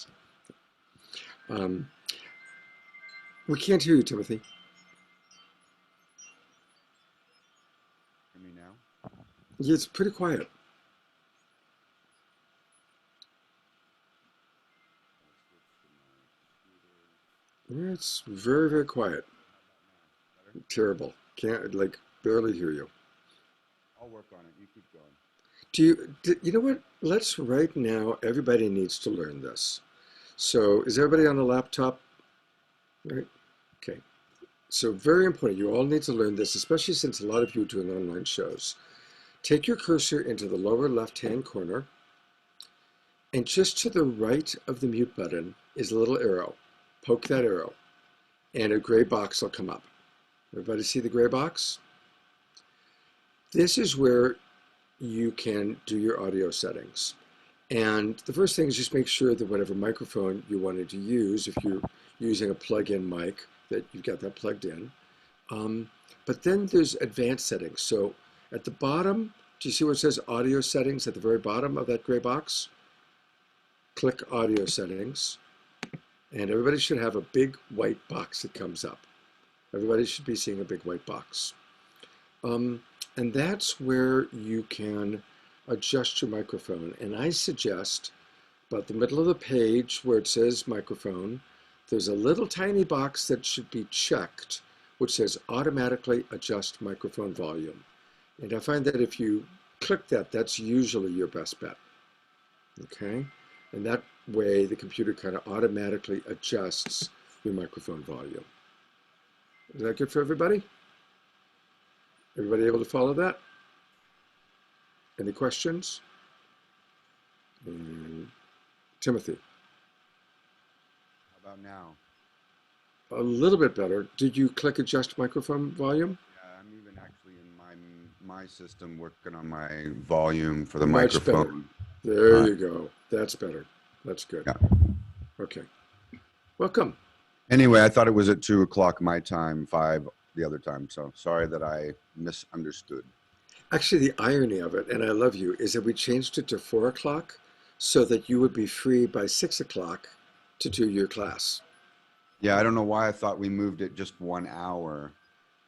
that. We can't hear you, Timothy. Hear me now? Yeah, it's pretty quiet. It's very, very quiet. Terrible. Can't, like, barely hear you. I'll work on it. You keep going. You know what? Let's right now, everybody needs to learn this. So is everybody on a laptop? Right? Okay. So very important. You all need to learn this, especially since a lot of you are doing online shows. Take your cursor into the lower left-hand corner, and just to the right of the mute button is a little arrow. Poke that arrow, and a gray box will come up. Everybody see the gray box? This is where you can do your audio settings. And the first thing is just make sure that whatever microphone you wanted to use, if you're using a plug-in mic, that you've got that plugged in. But then there's advanced settings. So at the bottom, do you see where it says audio settings at the very bottom of that gray box? Click audio settings. And everybody should have a big white box that comes up. Everybody should be seeing a big white box. And that's where you can adjust your microphone. And I suggest about the middle of the page where it says microphone, there's a little tiny box that should be checked, which says automatically adjust microphone volume. And I find that if you click that, that's usually your best bet. Okay? And that way the computer kind of automatically adjusts your microphone volume. Is that good for everybody? Everybody able to follow that? Any questions? Timothy. How about now? A little bit better. Did you click adjust microphone volume? Yeah, I'm even actually in my system working on my volume for the Much microphone. Better. There you go. That's better. That's good. Yeah. Okay. Welcome. Anyway, I thought it was at 2 o'clock my time, 5 the other time. So sorry that I misunderstood. Actually, the irony of it, and I love you, is that we changed it to 4 o'clock so that you would be free by 6 o'clock to do your class. Yeah, I don't know why I thought we moved it just 1 hour,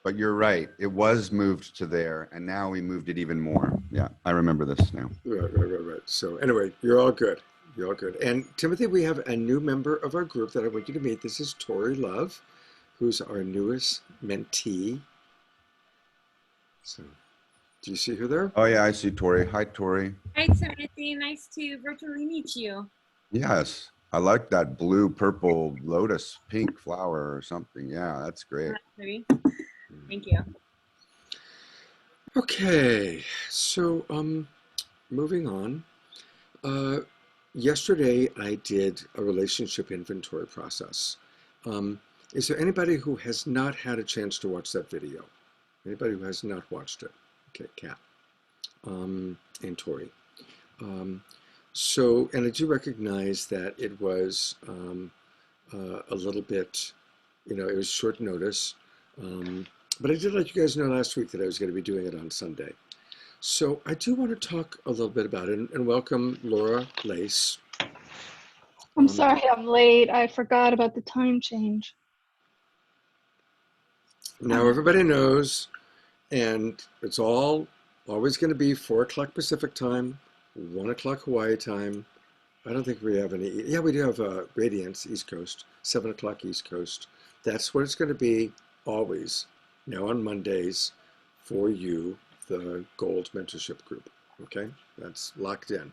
but you're right. It was moved to there, and now we moved it even more. Yeah, I remember this now. Right. So anyway, you're all good. You're all good. And Timothy, we have a new member of our group that I want you to meet. This is Toree Love, who's our newest mentee. So, do you see her there? Oh yeah, I see Toree. Hi, Toree. Hi, Timothy. Nice to virtually meet you. Yes, I like that blue, purple, lotus, pink flower or something. Yeah, that's great. Pretty. Thank you. Okay, so moving on. Yesterday I did a relationship inventory process. Is there anybody who has not had a chance to watch that video? Anybody who has not watched it? Okay, Kat and Toree. So, and I do recognize that it was a little bit, it was short notice. But I did let you guys know last week that I was going to be doing it on Sunday. So I do want to talk a little bit about it and welcome Laura Lace. I'm sorry I'm late. I forgot about the time change. Now everybody knows, and it's always going to be 4 o'clock Pacific time, 1 o'clock Hawaii time. I don't think we have any. Yeah, we do have Radiance East Coast, 7 o'clock East Coast. That's what it's going to be always. Now on Mondays for you, the Gold Mentorship Group. Okay, that's locked in.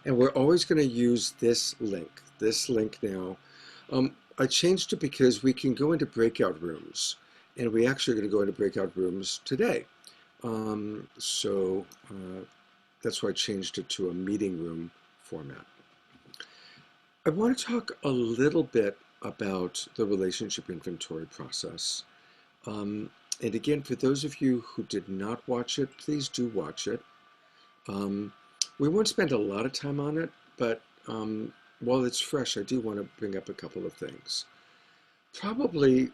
And we're always going to use this link now. I changed it because we can go into breakout rooms, and we actually are going to go into breakout rooms today. So that's why I changed it to a meeting room format. I want to talk a little bit about the relationship inventory process. And again, for those of you who did not watch it, please do watch it. We won't spend a lot of time on it, but while it's fresh, I do want to bring up a couple of things. Probably,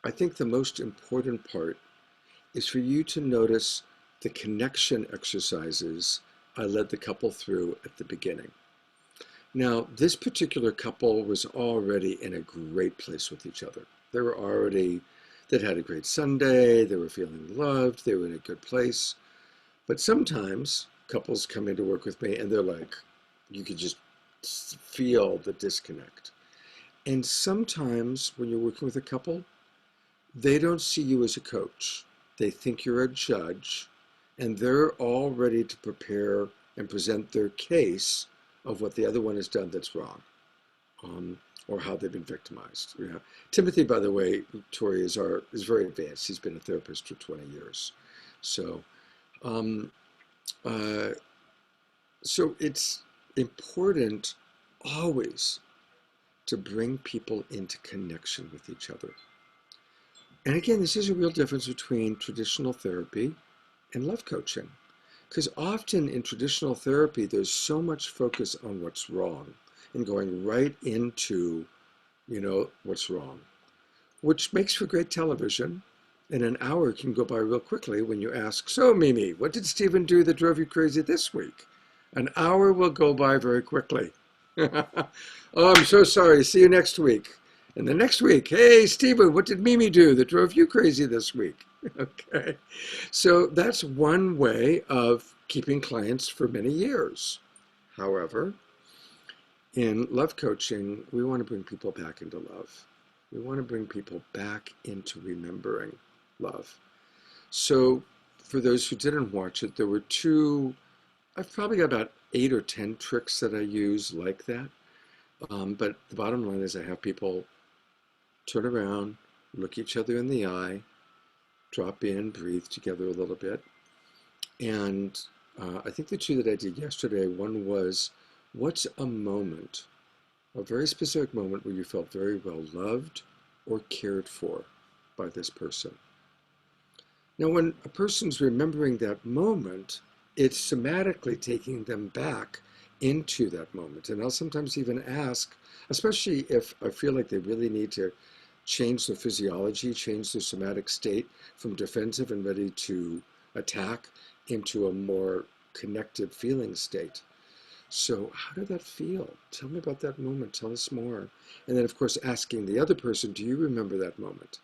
I think the most important part is for you to notice the connection exercises I led the couple through at the beginning. Now, this particular couple was already in a great place with each other. They'd had a great Sunday, they were feeling loved, they were in a good place. But sometimes couples come in to work with me and they're like, you could just feel the disconnect. And sometimes when you're working with a couple, they don't see you as a coach. They think you're a judge, and they're all ready to prepare and present their case of what the other one has done that's wrong, or how they've been victimized. Yeah. Timothy, by the way, Toree is very advanced. He's been a therapist for 20 years. So, um, uh, so it's important always to bring people into connection with each other. And again, this is a real difference between traditional therapy and love coaching. Because often in traditional therapy, there's so much focus on what's wrong and going right into, what's wrong, which makes for great television. And an hour can go by real quickly when you ask, so Mimi, what did Stephen do that drove you crazy this week? An hour will go by very quickly. Oh, I'm so sorry. See you next week. And the next week, hey, Stephen, what did Mimi do that drove you crazy this week? Okay. So that's one way of keeping clients for many years. However, in love coaching, we want to bring people back into love. We want to bring people back into remembering love. So for those who didn't watch it, there were I've probably got about 8 or 10 tricks that I use like that. But the bottom line is I have people turn around, look each other in the eye, drop in, breathe together a little bit. And I think the 2 that I did yesterday, one was, what's a moment, a very specific moment where you felt very well loved or cared for by this person? Now, when a person's remembering that moment, it's somatically taking them back into that moment. And I'll sometimes even ask, especially if I feel like they really need to change their physiology, change their somatic state from defensive and ready to attack into a more connected feeling state. So how did that feel? Tell me about that moment. Tell us more. And then, of course, asking the other person, do you remember that moment?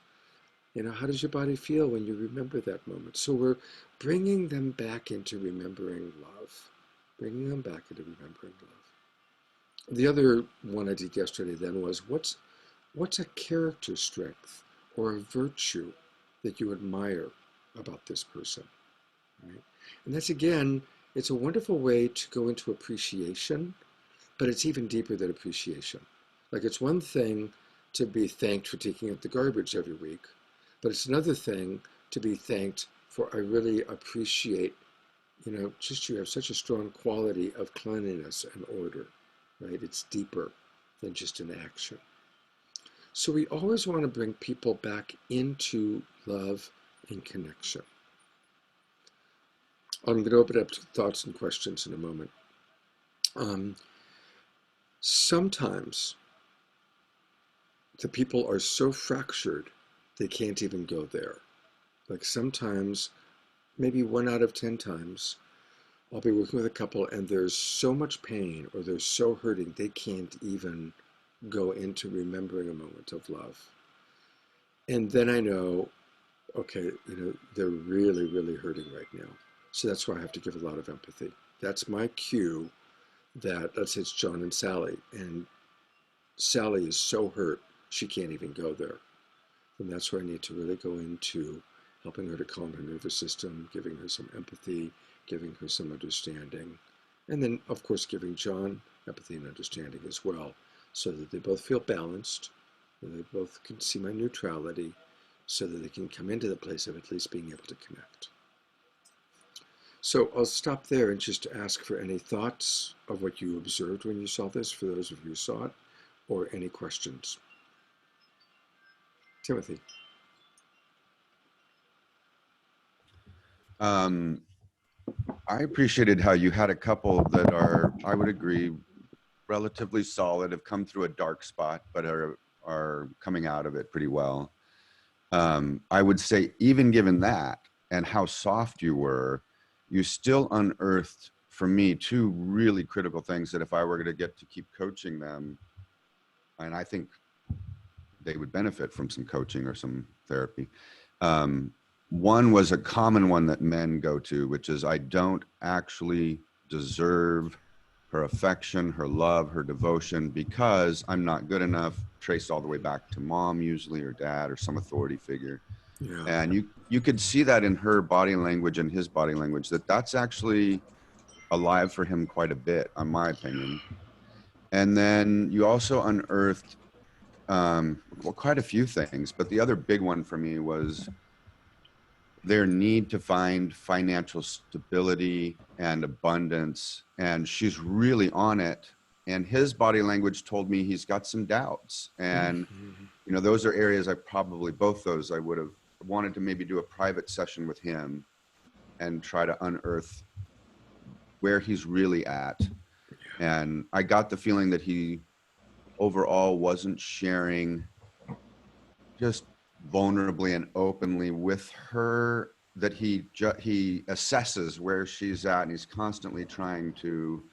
How does your body feel when you remember that moment? So we're bringing them back into remembering love, bringing them back into remembering love. The other one I did yesterday then was, what's a character strength or a virtue that you admire about this person? Right? And that's, again, it's a wonderful way to go into appreciation, but it's even deeper than appreciation. Like, it's one thing to be thanked for taking out the garbage every week, but it's another thing to be thanked for, I really appreciate, just you have such a strong quality of cleanliness and order, right? It's deeper than just an action. So we always want to bring people back into love and connection. I'm going to open up to thoughts and questions in a moment. Sometimes the people are so fractured, they can't even go there. Like sometimes, maybe 1 out of 10 times, I'll be working with a couple and there's so much pain or they're so hurting, they can't even go into remembering a moment of love. And then I know, okay, they're really, really hurting right now. So that's why I have to give a lot of empathy. That's my cue that, let's say it's John and Sally, and Sally is so hurt, she can't even go there. And that's where I need to really go into helping her to calm her nervous system, giving her some empathy, giving her some understanding. And then, of course, giving John empathy and understanding as well, so that they both feel balanced, and they both can see my neutrality, so that they can come into the place of at least being able to connect. So I'll stop there and just ask for any thoughts of what you observed when you saw this, for those of you who saw it, or any questions. Timothy. I appreciated how you had a couple that are, I would agree, relatively solid, have come through a dark spot, but are coming out of it pretty well. I would say, even given that and how soft you were, you still unearthed for me 2 really critical things that if I were to get to keep coaching them, and I think they would benefit from some coaching or some therapy. One was a common one that men go to, which is, I don't actually deserve her affection, her love, her devotion, because I'm not good enough, traced all the way back to mom usually, or dad, or some authority figure. Yeah. And you could see that in her body language and his body language, that's actually alive for him quite a bit, in my opinion. And then you also unearthed well, quite a few things, but the other big one for me was their need to find financial stability and abundance. And she's really on it. And his body language told me he's got some doubts. And, you know, those are areas both those I would have wanted to maybe do a private session with him and try to unearth where he's really at. And I got the feeling that he overall wasn't sharing just vulnerably and openly with her, that he assesses where she's at, and he's constantly trying to,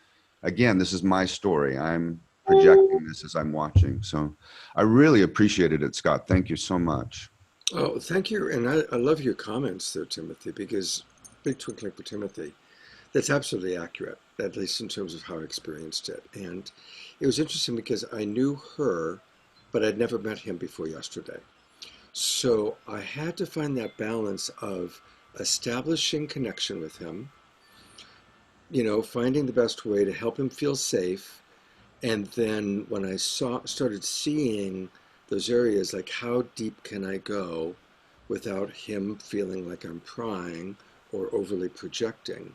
again, this is my story, I'm projecting this as I'm watching. So I really appreciated it, Scott. Thank you so much. Oh, thank you. And I love your comments there, Timothy, because big twinkling for Timothy. That's absolutely accurate, at least in terms of how I experienced it. And it was interesting because I knew her, but I'd never met him before yesterday. So I had to find that balance of establishing connection with him, you know, finding the best way to help him feel safe. And then when I started seeing those areas, like how deep can I go without him feeling like I'm prying or overly projecting?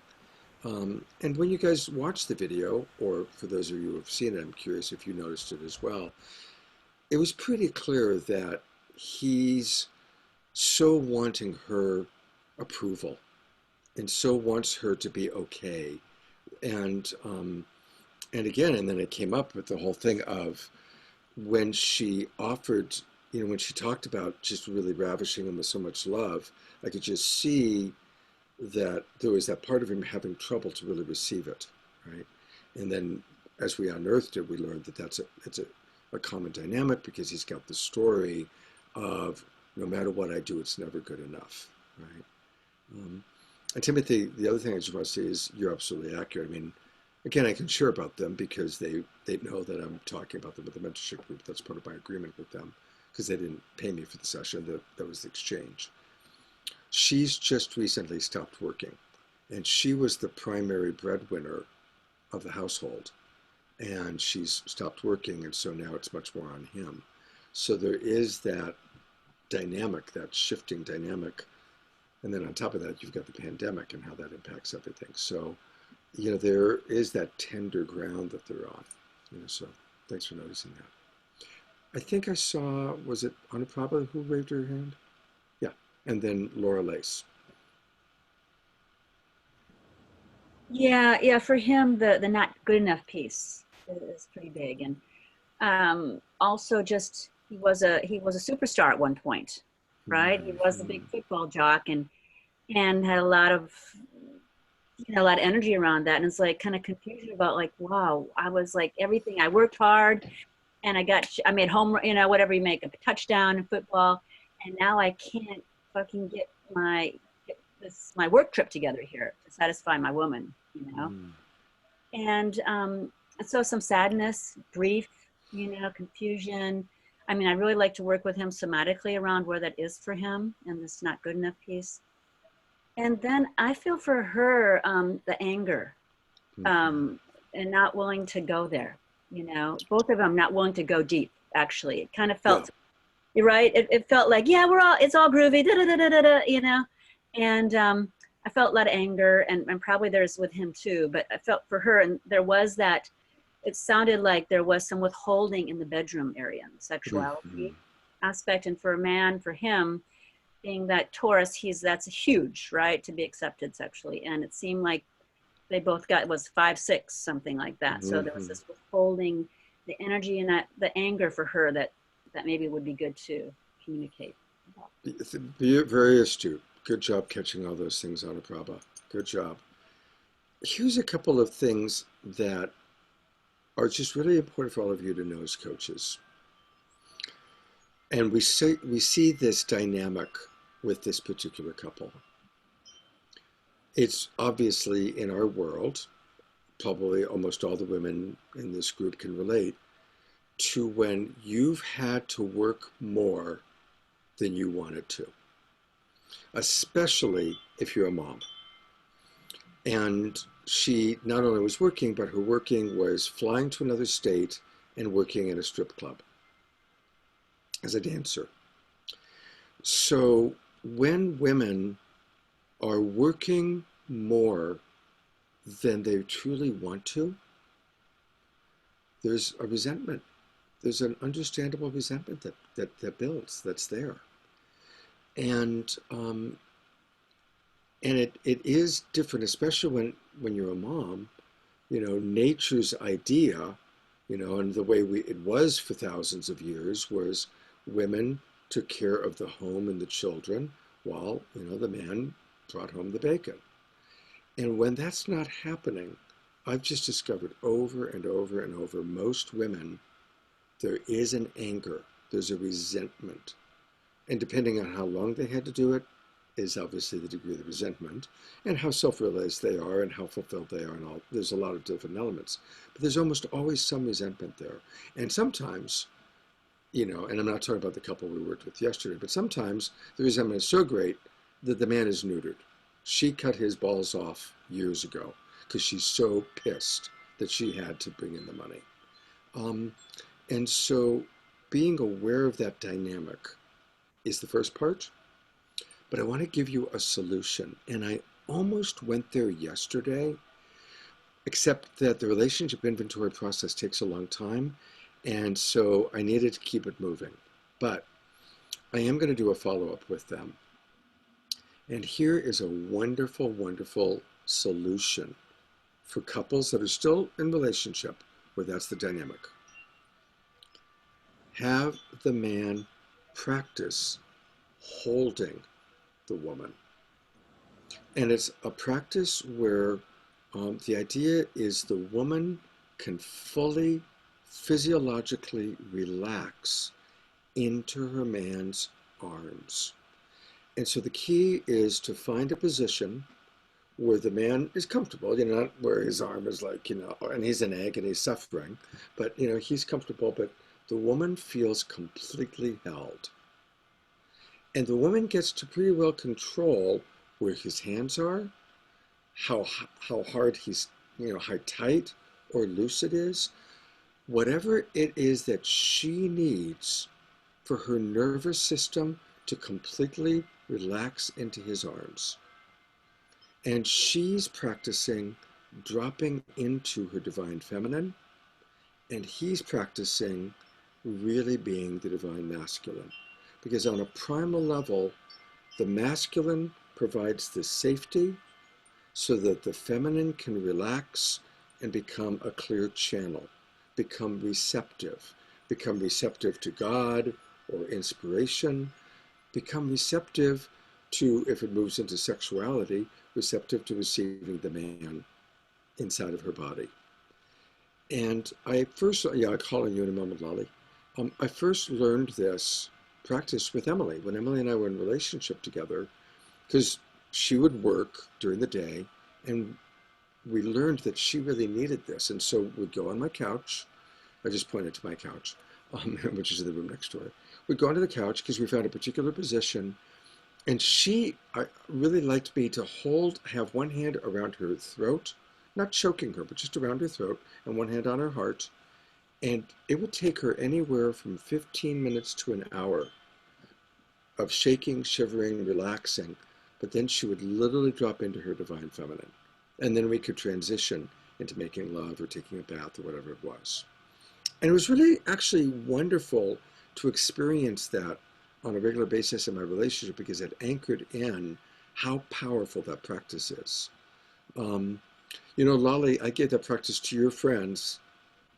And when you guys watch the video, or for those of you who have seen it, I'm curious if you noticed it as well, it was pretty clear that he's so wanting her approval and so wants her to be okay. And again, and then it came up with the whole thing of when she offered, you know, when she talked about just really ravishing him with so much love, I could just see that there was that part of him having trouble to really receive it, right? And then as we unearthed it, we learned that it's a common dynamic, because he's got the story of no matter what I do, it's never good enough, right? And Timothy, the other thing I just want to say is you're absolutely accurate. I mean, again, I can share about them because they know that I'm talking about them with the mentorship group. That's part of my agreement with them, because they didn't pay me for the session. That was the exchange. She's just recently stopped working, and she was the primary breadwinner of the household, and she's stopped working, and so now it's much more on him. So there is that dynamic, that shifting dynamic, and then on top of that, you've got the pandemic and how that impacts everything. So, you know, there is that tender ground that they're on, you know, so thanks for noticing that. I think I saw, was it Anuprabha who waved her hand? Yeah, and then Laura Lace. Yeah, for him, the not good enough piece is pretty big. And also just, he was a superstar at one point, right? He was a big football jock and had a lot of energy around that. And it's like kind of confusion about like, wow, I was like everything, I worked hard and I made home, you know, whatever you make, a touchdown in football. And now I can't fucking get my work trip together here to satisfy my woman, you know? And so some sadness, grief, you know, confusion. I mean, I really like to work with him somatically around where that is for him and this not good enough piece. And then I feel for her, the anger and not willing to go there, you know, both of them not willing to go deep, actually. It kind of felt, you're right. It felt like, yeah, it's all groovy, you know, and I felt a lot of anger and probably there's with him too, but I felt for her, and there was that, it sounded like there was some withholding in the bedroom area, the sexuality aspect. And for a man, for him, being that Taurus, that's huge, right, to be accepted sexually. And it seemed like they both got, was 5'6", something like that. So there was this withholding, the energy and the anger for her that maybe would be good to communicate about. Very astute. Good job catching all those things, Anuprabha. Good job. Here's a couple of things that are just really important for all of you to know as coaches. And we see this dynamic with this particular couple. It's obviously in our world, probably almost all the women in this group can relate to when you've had to work more than you wanted to, especially if you're a mom. And she not only was working, but her working was flying to another state and working in a strip club as a dancer. So when women are working more than they truly want to, there's a resentment. There's an understandable resentment that builds, that's there. And it is different, especially when you're a mom. You know, nature's idea, you know, and the way it was for thousands of years was women took care of the home and the children while, you know, the man brought home the bacon. And when that's not happening, I've just discovered over and over and over, most women, there is an anger, there's a resentment. And depending on how long they had to do it, is obviously the degree of the resentment, and how self-realized they are and how fulfilled they are, and all. There's a lot of different elements. But there's almost always some resentment there. And sometimes, you know, and I'm not talking about the couple we worked with yesterday, but sometimes the resentment is so great that the man is neutered. She cut his balls off years ago because she's so pissed that she had to bring in the money. And so being aware of that dynamic is the first part. But I want to give you a solution. And I almost went there yesterday, except that the relationship inventory process takes a long time. And so I needed to keep it moving. But I am going to do a follow-up with them. And here is a wonderful, wonderful solution for couples that are still in relationship where that's the dynamic. Have the man practice holding the woman. And it's a practice where the idea is the woman can fully physiologically relax into her man's arms. And so the key is to find a position where the man is comfortable, you know, not where his arm is like, you know, and he's in agony, suffering, but, you know, he's comfortable, but the woman feels completely held. And the woman gets to pretty well control where his hands are, how hard he's, you know, how tight or loose it is, whatever it is that she needs for her nervous system to completely relax into his arms. And she's practicing dropping into her divine feminine, and he's practicing really being the divine masculine. Because on a primal level, the masculine provides the safety so that the feminine can relax and become a clear channel, become receptive to God or inspiration, become receptive to, if it moves into sexuality, receptive to receiving the man inside of her body. And I first, I call on you in a moment, Lolly. I first learned this practice with Emily, when Emily and I were in a relationship together, because she would work during the day, and we learned that she really needed this. And so we'd go on my couch. I just pointed to my couch, which is in the room next door. We'd go onto the couch because we found a particular position, and she really liked me to have one hand around her throat, not choking her, but just around her throat, and one hand on her heart. And it would take her anywhere from 15 minutes to an hour of shaking, shivering, relaxing, but then she would literally drop into her divine feminine. And then we could transition into making love or taking a bath or whatever it was. And it was really actually wonderful to experience that on a regular basis in my relationship, because it anchored in how powerful that practice is. You know, Lolly, I gave that practice to your friends.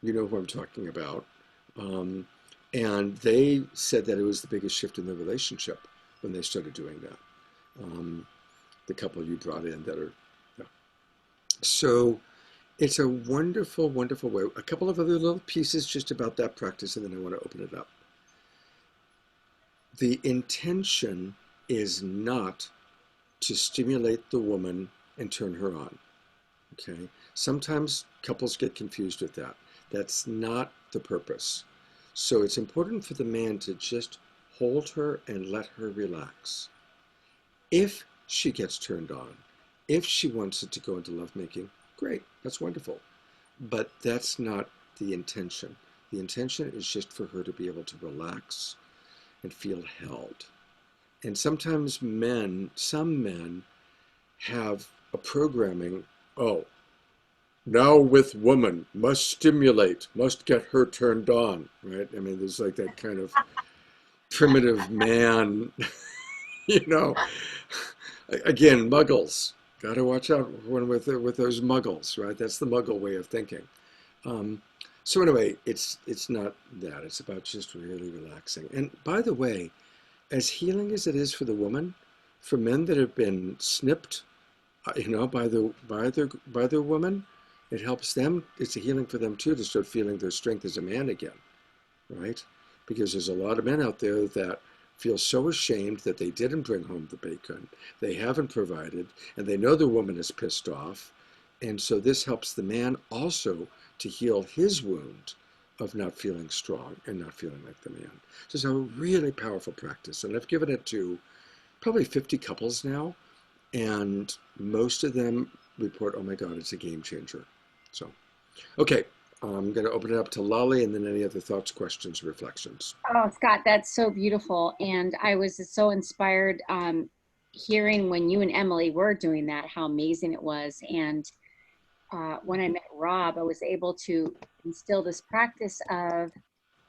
You know who I'm talking about. And they said that it was the biggest shift in their relationship when they started doing that. The couple you brought in that are, yeah. So it's a wonderful, wonderful way. A couple of other little pieces just about that practice, and then I want to open it up. The intention is not to stimulate the woman and turn her on. Okay. Sometimes couples get confused with that. That's not the purpose. So it's important for the man to just hold her and let her relax. If she gets turned on, if she wants it to go into lovemaking, great, that's wonderful. But that's not the intention. The intention is just for her to be able to relax and feel held. And sometimes some men have a programming, oh, now with woman, must stimulate, must get her turned on, right? I mean, there's like that kind of primitive man, you know. Again, muggles. Got to watch out with those muggles, right? That's the muggle way of thinking. So anyway, it's not that. It's about just really relaxing. And by the way, as healing as it is for the woman, for men that have been snipped, by their woman, it helps them. It's a healing for them too to start feeling their strength as a man again, right? Because there's a lot of men out there that feel so ashamed that they didn't bring home the bacon, they haven't provided, and they know the woman is pissed off. And so this helps the man also to heal his wound of not feeling strong and not feeling like the man. So it's a really powerful practice. And I've given it to probably 50 couples now, and most of them report, oh my God, it's a game changer. So, okay. I'm going to open it up to Lolly and then any other thoughts, questions, reflections. Oh, Scott, that's so beautiful. And I was so inspired hearing when you and Emily were doing that, how amazing it was. And when I met Rob, I was able to instill this practice of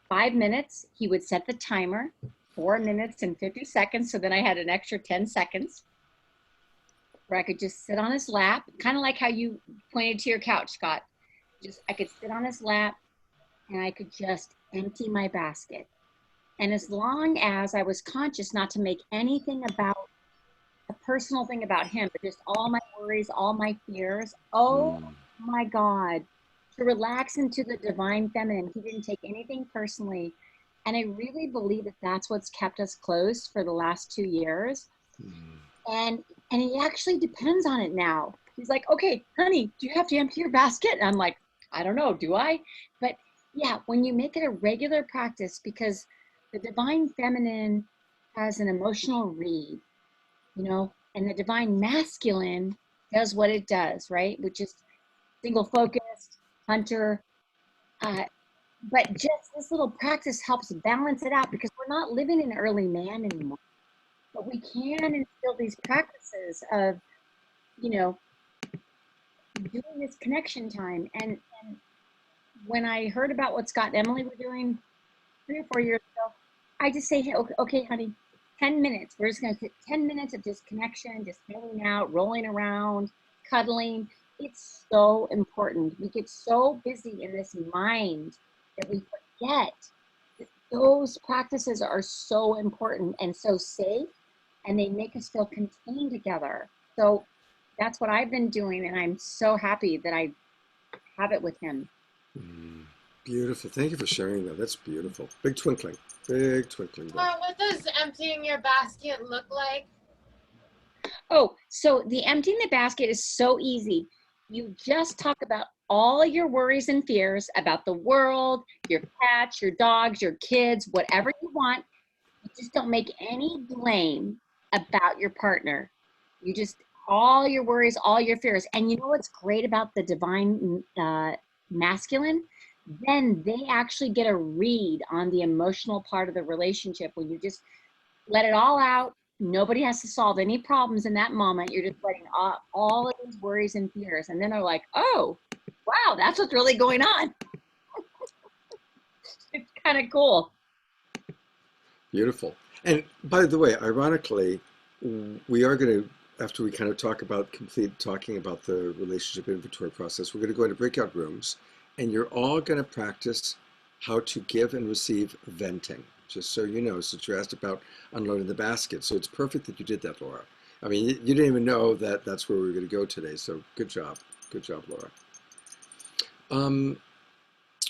5 minutes. He would set the timer, 4 minutes and 50 seconds. So then I had an extra 10 seconds where I could just sit on his lap, kind of like how you pointed to your couch, Scott. I could sit on his lap and I could just empty my basket. And as long as I was conscious not to make anything about a personal thing about him, but just all my worries, all my fears, oh my God, to relax into the divine feminine. He didn't take anything personally. And I really believe that that's what's kept us close for the last 2 years. And he actually depends on it now. He's like, okay, honey, do you have to empty your basket? And I'm like, I don't know, do I? But yeah, when you make it a regular practice, because the divine feminine has an emotional read, and the divine masculine does what it does, right? Which is single focused, hunter. But just this little practice helps balance it out because we're not living in early man anymore. But we can instill these practices of, doing this connection time. And when I heard about what Scott and Emily were doing 3 or 4 years ago, I just say, hey, okay, honey, 10 minutes. We're just going to take 10 minutes of just connection, just hanging out, rolling around, cuddling. It's so important. We get so busy in this mind that we forget that those practices are so important and so safe, and they make us feel contained together. So that's what I've been doing, and I'm so happy that I have it with him. Beautiful. Thank you for sharing that. That's beautiful. Big twinkling. Big twinkling. What does emptying your basket look like? Oh, so the emptying the basket is so easy. You just talk about all your worries and fears about the world, your cats, your dogs, your kids, whatever you want. You just don't make any blame about your partner. You just, all your worries, all your fears. And you know what's great about the divine masculine? Then they actually get a read on the emotional part of the relationship when you just let it all out. Nobody has to solve any problems in that moment. You're just letting all of these worries and fears. And then they're like, oh, wow, that's what's really going on. It's kind of cool. Beautiful. And by the way, ironically, we are going to, after we kind of talking about the relationship inventory process, we're going to go into breakout rooms, and you're all going to practice how to give and receive venting, just so you know, since you asked about unloading the basket. So it's perfect that you did that, Laura. I mean, you didn't even know that that's where we were going to go today. So good job. Good job, Laura.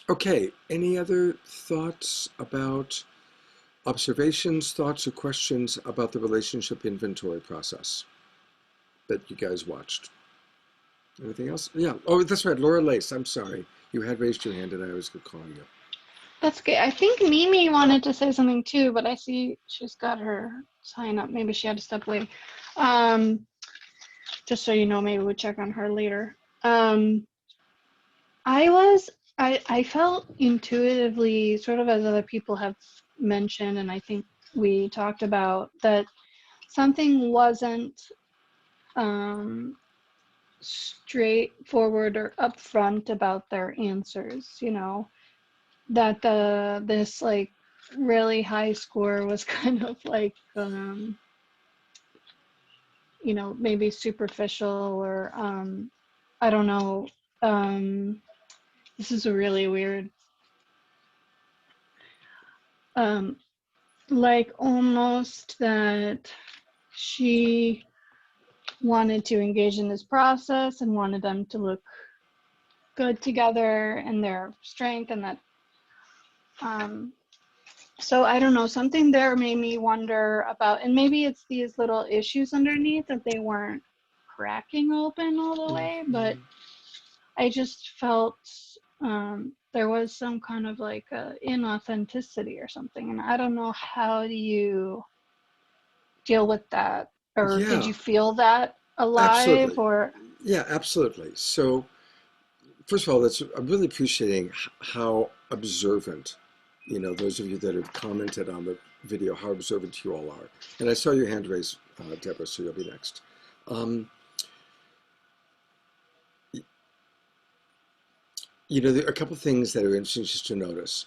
Okay, any other thoughts about observations, thoughts, or questions about the relationship inventory process that you guys watched? Anything else? Yeah. Oh, that's right. Laura Lace. I'm sorry. You had raised your hand and I was going to call you. That's good. I think Mimi wanted to say something too, but I see she's got her sign up. Maybe she had to step away. Just so you know, maybe we'll check on her later. I felt intuitively, sort of as other people have mentioned, and I think we talked about, that something wasn't straightforward or upfront about their answers, you know, that this like really high score was kind of like you know, maybe superficial, or I don't know. This is a really weird, like almost that she wanted to engage in this process and wanted them to look good together and their strength, and that so I don't know, something there made me wonder about, and maybe it's these little issues underneath that they weren't cracking open all the way, but I just felt there was some kind of like inauthenticity or something, and I don't know, how do you deal with that, or did Yeah, you feel that alive, absolutely. or? Yeah, absolutely. So, first of all, I'm really appreciating how observant, those of you that have commented on the video, how observant you all are. And I saw your hand raised, Deborah, so you'll be next. There are a couple things that are interesting just to notice.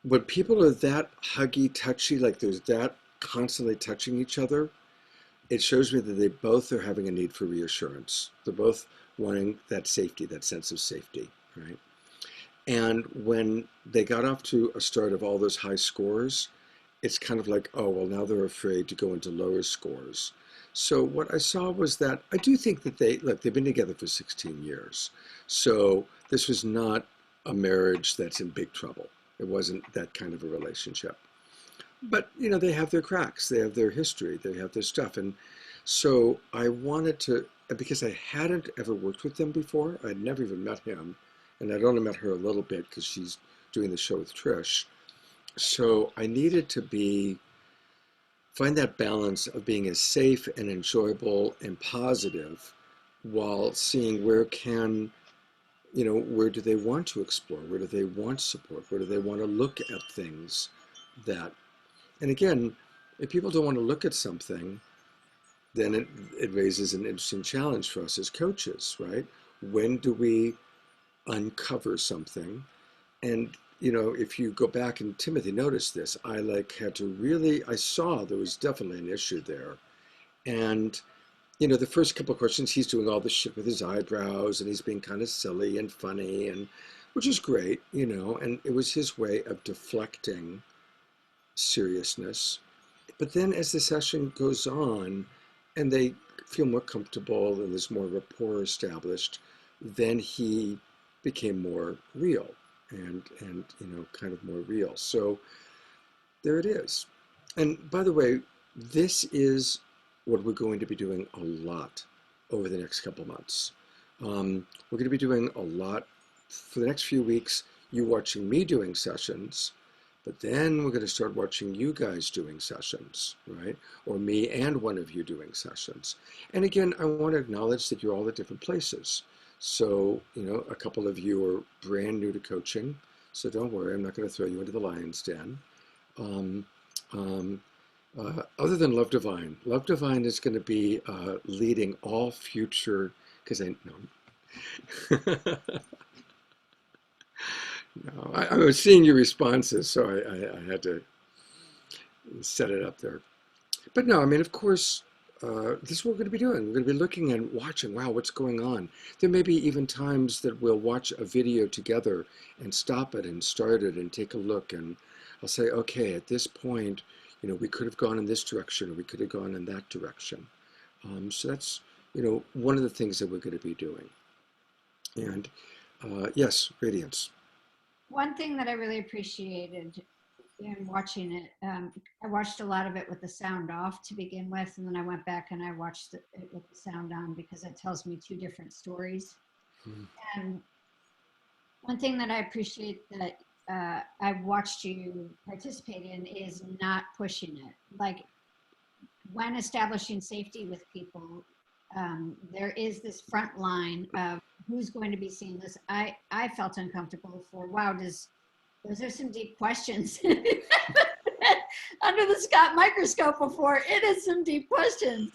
When people are that huggy, touchy, like there's that constantly touching each other, it shows me that they both are having a need for reassurance. They're both wanting that safety, that sense of safety, right? And when they got off to a start of all those high scores, it's kind of like, oh, well, now they're afraid to go into lower scores. So what I saw was that I do think that they've been together for 16 years. So this was not a marriage that's in big trouble. It wasn't that kind of a relationship. But, they have their cracks, they have their history, they have their stuff. And so I wanted to, because I hadn't ever worked with them before, I'd never even met him, and I'd only met her a little bit because she's doing the show with Trish. So I needed to find that balance of being as safe and enjoyable and positive while seeing where do they want to explore? Where do they want support? Where do they want to look at things that, and again, if people don't want to look at something, then it raises an interesting challenge for us as coaches, right? When do we uncover something? And, if you go back, and Timothy noticed this, I saw there was definitely an issue there. And, the first couple of questions, he's doing all this shit with his eyebrows and he's being kind of silly and funny, and which is great, and it was his way of deflecting seriousness. But then as the session goes on and they feel more comfortable and there's more rapport established, then he became more real and kind of more real. So there it is. And by the way, this is what we're going to be doing a lot over the next couple months. We're going to be doing a lot for the next few weeks, you watching me doing sessions, but then we're going to start watching you guys doing sessions, right? Or me and one of you doing sessions. And again, I want to acknowledge that you're all at different places. So, a couple of you are brand new to coaching, so don't worry, I'm not going to throw you into the lion's den. Other than Love Divine is going to be leading all future, because I know. No, I was seeing your responses, so I had to set it up there. But no, of course, this is what we're going to be doing. We're going to be looking and watching, wow, what's going on? There may be even times that we'll watch a video together and stop it and start it and take a look. And I'll say, okay, at this point, we could have gone in this direction or we could have gone in that direction. So that's, one of the things that we're going to be doing. And yes, Radiance. One thing that I really appreciated in watching it. I watched a lot of it with the sound off to begin with, and then I went back and I watched it with the sound on because it tells me two different stories. And one thing that I appreciate that I've watched you participate in is not pushing it. Like when establishing safety with people, there is this front line of who's going to be seeing this. I felt uncomfortable for, wow, those are some deep questions. Under the Scott microscope before, it is some deep questions.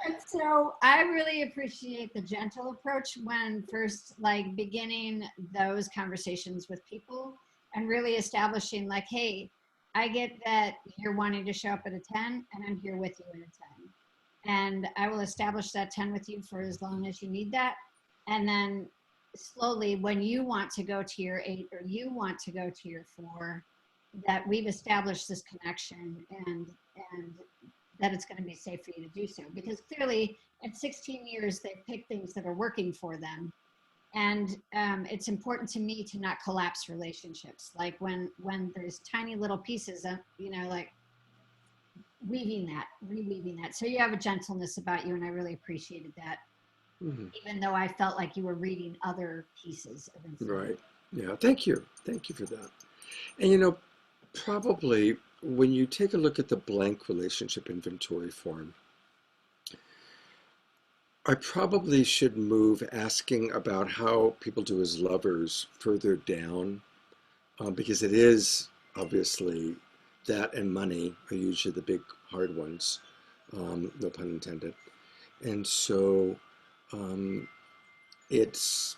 And so I really appreciate the gentle approach when first like beginning those conversations with people and really establishing like, hey, I get that you're wanting to show up at a 10 and I'm here with you at a 10. And I will establish that 10 with you for as long as you need that. And then slowly when you want to go to your 8 or you want to go to your 4, that we've established this connection and that it's going to be safe for you to do so. Because clearly at 16 years, they've picked things that are working for them. And it's important to me to not collapse relationships. Like when there's tiny little pieces of, you know, like reweaving that. So you have a gentleness about you, and I really appreciated that. Even though I felt like you were reading other pieces of information. Right. Yeah. Thank you. Thank you for that. And, you know, probably when you take a look at the blank relationship inventory form, I probably should move asking about how people do as lovers further down, because it is obviously that and money are usually the big hard ones, no pun intended. And so it's,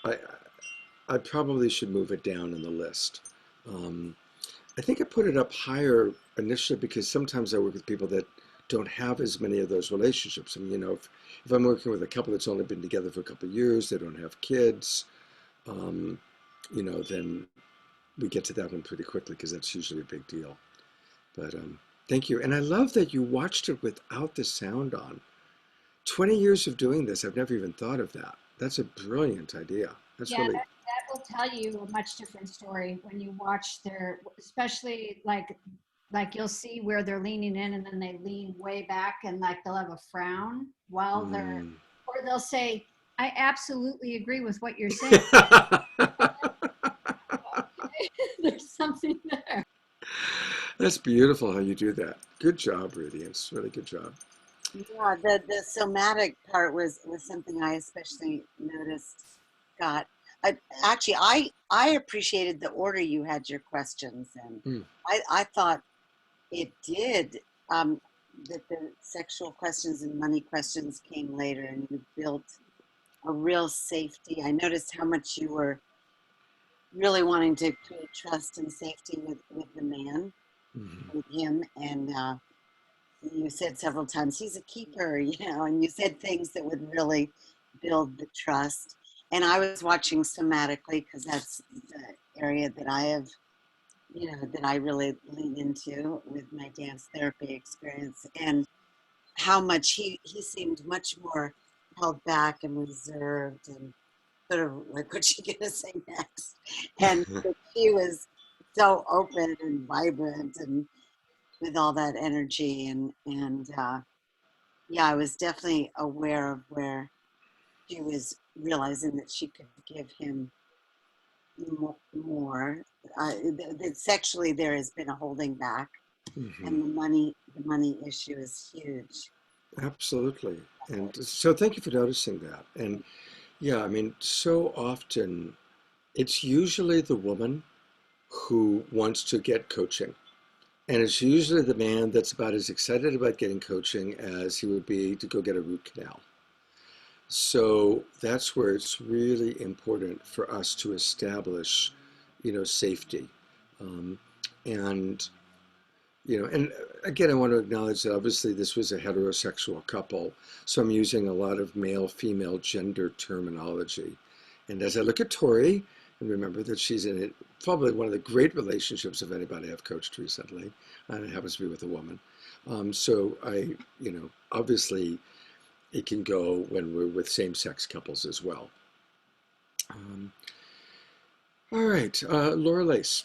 I probably should move it down in the list. I think I put it up higher initially because sometimes I work with people that don't have as many of those relationships. I mean, you know, if I'm working with a couple that's only been together for a couple of years, they don't have kids, you know, then we get to that one pretty quickly because that's usually a big deal. But thank you. And I love that you watched it without the sound on. 20 years of doing this, I've never even thought of that. That's a brilliant idea. That's Yeah, really... that will tell you a much different story when you watch their, especially like you'll see where they're leaning in and then they lean way back and like they'll have a frown while they're, or they'll say, I absolutely agree with what you're saying. There's something there. That's beautiful how you do that. Good job, Radiance. Really good job. Yeah, the somatic part was something I especially noticed, Scott. I appreciated the order you had your questions in. I thought it did, that the sexual questions and money questions came later and you built a real safety. I noticed how much you were really wanting to create trust and safety with the man, with him. And you said several times, he's a keeper, you know, and you said things that would really build the trust. And I was watching somatically because that's the area that I have, you know, that I really lean into with my dance therapy experience, and how much he seemed much more held back and reserved and sort of like, what's she gonna say next? And she was so open and vibrant and with all that energy and yeah, I was definitely aware of where she was realizing that she could give him more. Sexually, there has been a holding back, and the money issue is huge. Absolutely. And so thank you for noticing that. And yeah, I mean, so often it's usually the woman who wants to get coaching. And it's usually the man that's about as excited about getting coaching as he would be to go get a root canal. So that's where it's really important for us to establish, you know, safety. And, you know, and again, I want to acknowledge that obviously this was a heterosexual couple. So I'm using a lot of male, female, gender terminology. And as I look at Toree, and remember that she's in it, probably one of the great relationships of anybody I've coached recently, and it happens to be with a woman. So I, you know, obviously it can go when we're with same-sex couples as well. All right, Laura Lace.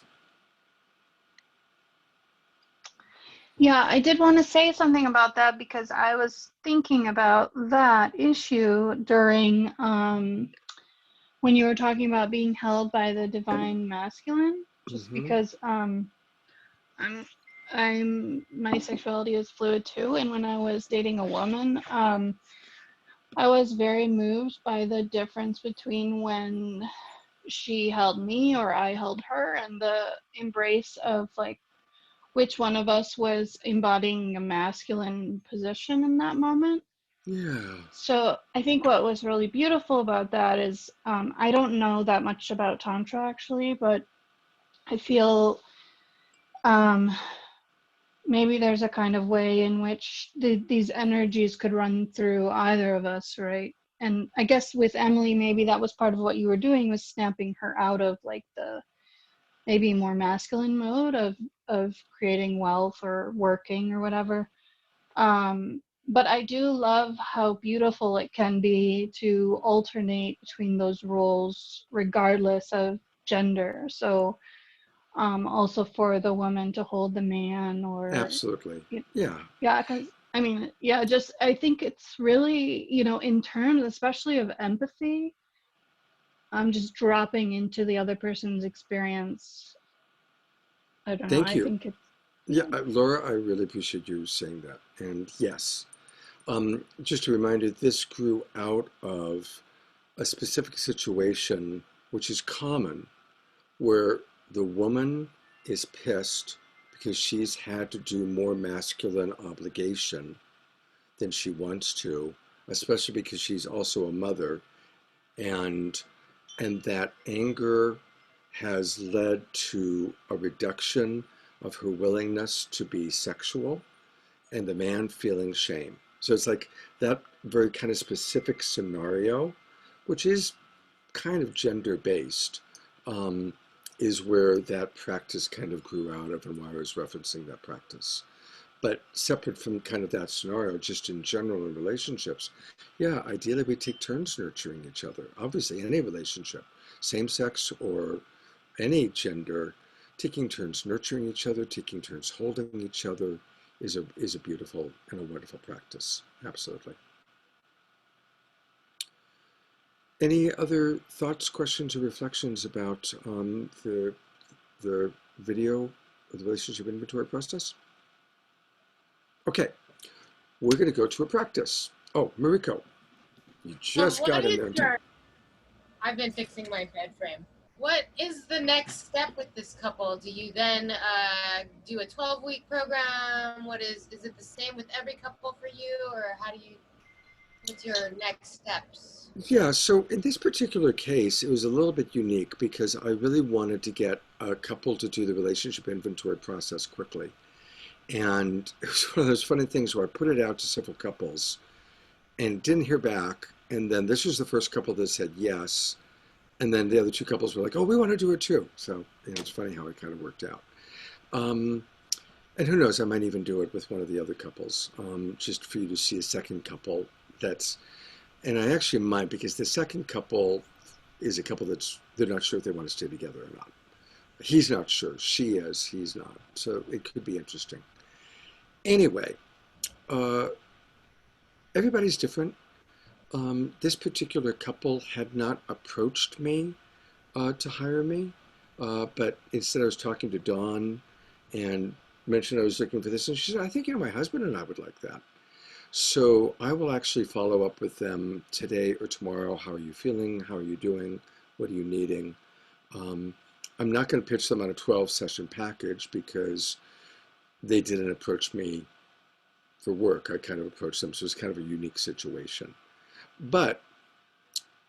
Yeah, I did want to say something about that because I was thinking about that issue during when you were talking about being held by the divine masculine, just because I'm my sexuality is fluid too, and when I was dating a woman, I was very moved by the difference between when she held me or I held her, and the embrace of like which one of us was embodying a masculine position in that moment. Yeah. So I think what was really beautiful about that is I don't know that much about Tantra actually, but I feel maybe there's a kind of way in which these energies could run through either of us, right? And I guess with Emily, maybe that was part of what you were doing, was snapping her out of like the maybe more masculine mode of creating wealth or working or whatever. But I do love how beautiful it can be to alternate between those roles regardless of gender. So also for the woman to hold the man, or Absolutely. Yeah. yeah, because I mean, yeah, just I think it's really, you know, in terms especially of empathy, I'm just dropping into the other person's experience. I don't know, Thank I you. think it's Yeah, Laura, I really appreciate you saying that. And yes, just a reminder, this grew out of a specific situation, which is common, where the woman is pissed because she's had to do more masculine obligation than she wants to, especially because she's also a mother, and that anger has led to a reduction of her willingness to be sexual, and the man feeling shame. So it's like that very kind of specific scenario, which is kind of gender based, is where that practice kind of grew out of, and why I was referencing that practice. But separate from kind of that scenario, just in general in relationships, yeah, ideally we take turns nurturing each other. Obviously, any relationship, same sex or any gender, taking turns nurturing each other, taking turns holding each other is a beautiful and a wonderful practice. Absolutely. Any other thoughts, questions, or reflections about the video of the relationship inventory process? Okay, we're going to go to a practice. Oh, Mariko, you just got in there. I've been fixing my bed frame. What is the next step with this couple? Do you then do a 12-week program? Is it the same with every couple for you, or what's your next steps? Yeah, so in this particular case, it was a little bit unique because I really wanted to get a couple to do the relationship inventory process quickly. And it was one of those funny things where I put it out to several couples and didn't hear back. And then this was the first couple that said yes. And then the other two couples were like, oh, we want to do it too. So it's funny how it kind of worked out. And who knows, I might even do it with one of the other couples, just for you to see a second couple and I actually might, because the second couple is a couple they're not sure if they want to stay together or not. He's not sure, she is, he's not. So it could be interesting. Anyway, everybody's different. This particular couple had not approached me to hire me, but instead I was talking to Dawn and mentioned I was looking for this, and she said, I think, my husband and I would like that. So I will actually follow up with them today or tomorrow. How are you feeling? How are you doing? What are you needing? I'm not going to pitch them on a 12-session package because they didn't approach me for work. I kind of approached them, so it's kind of a unique situation. But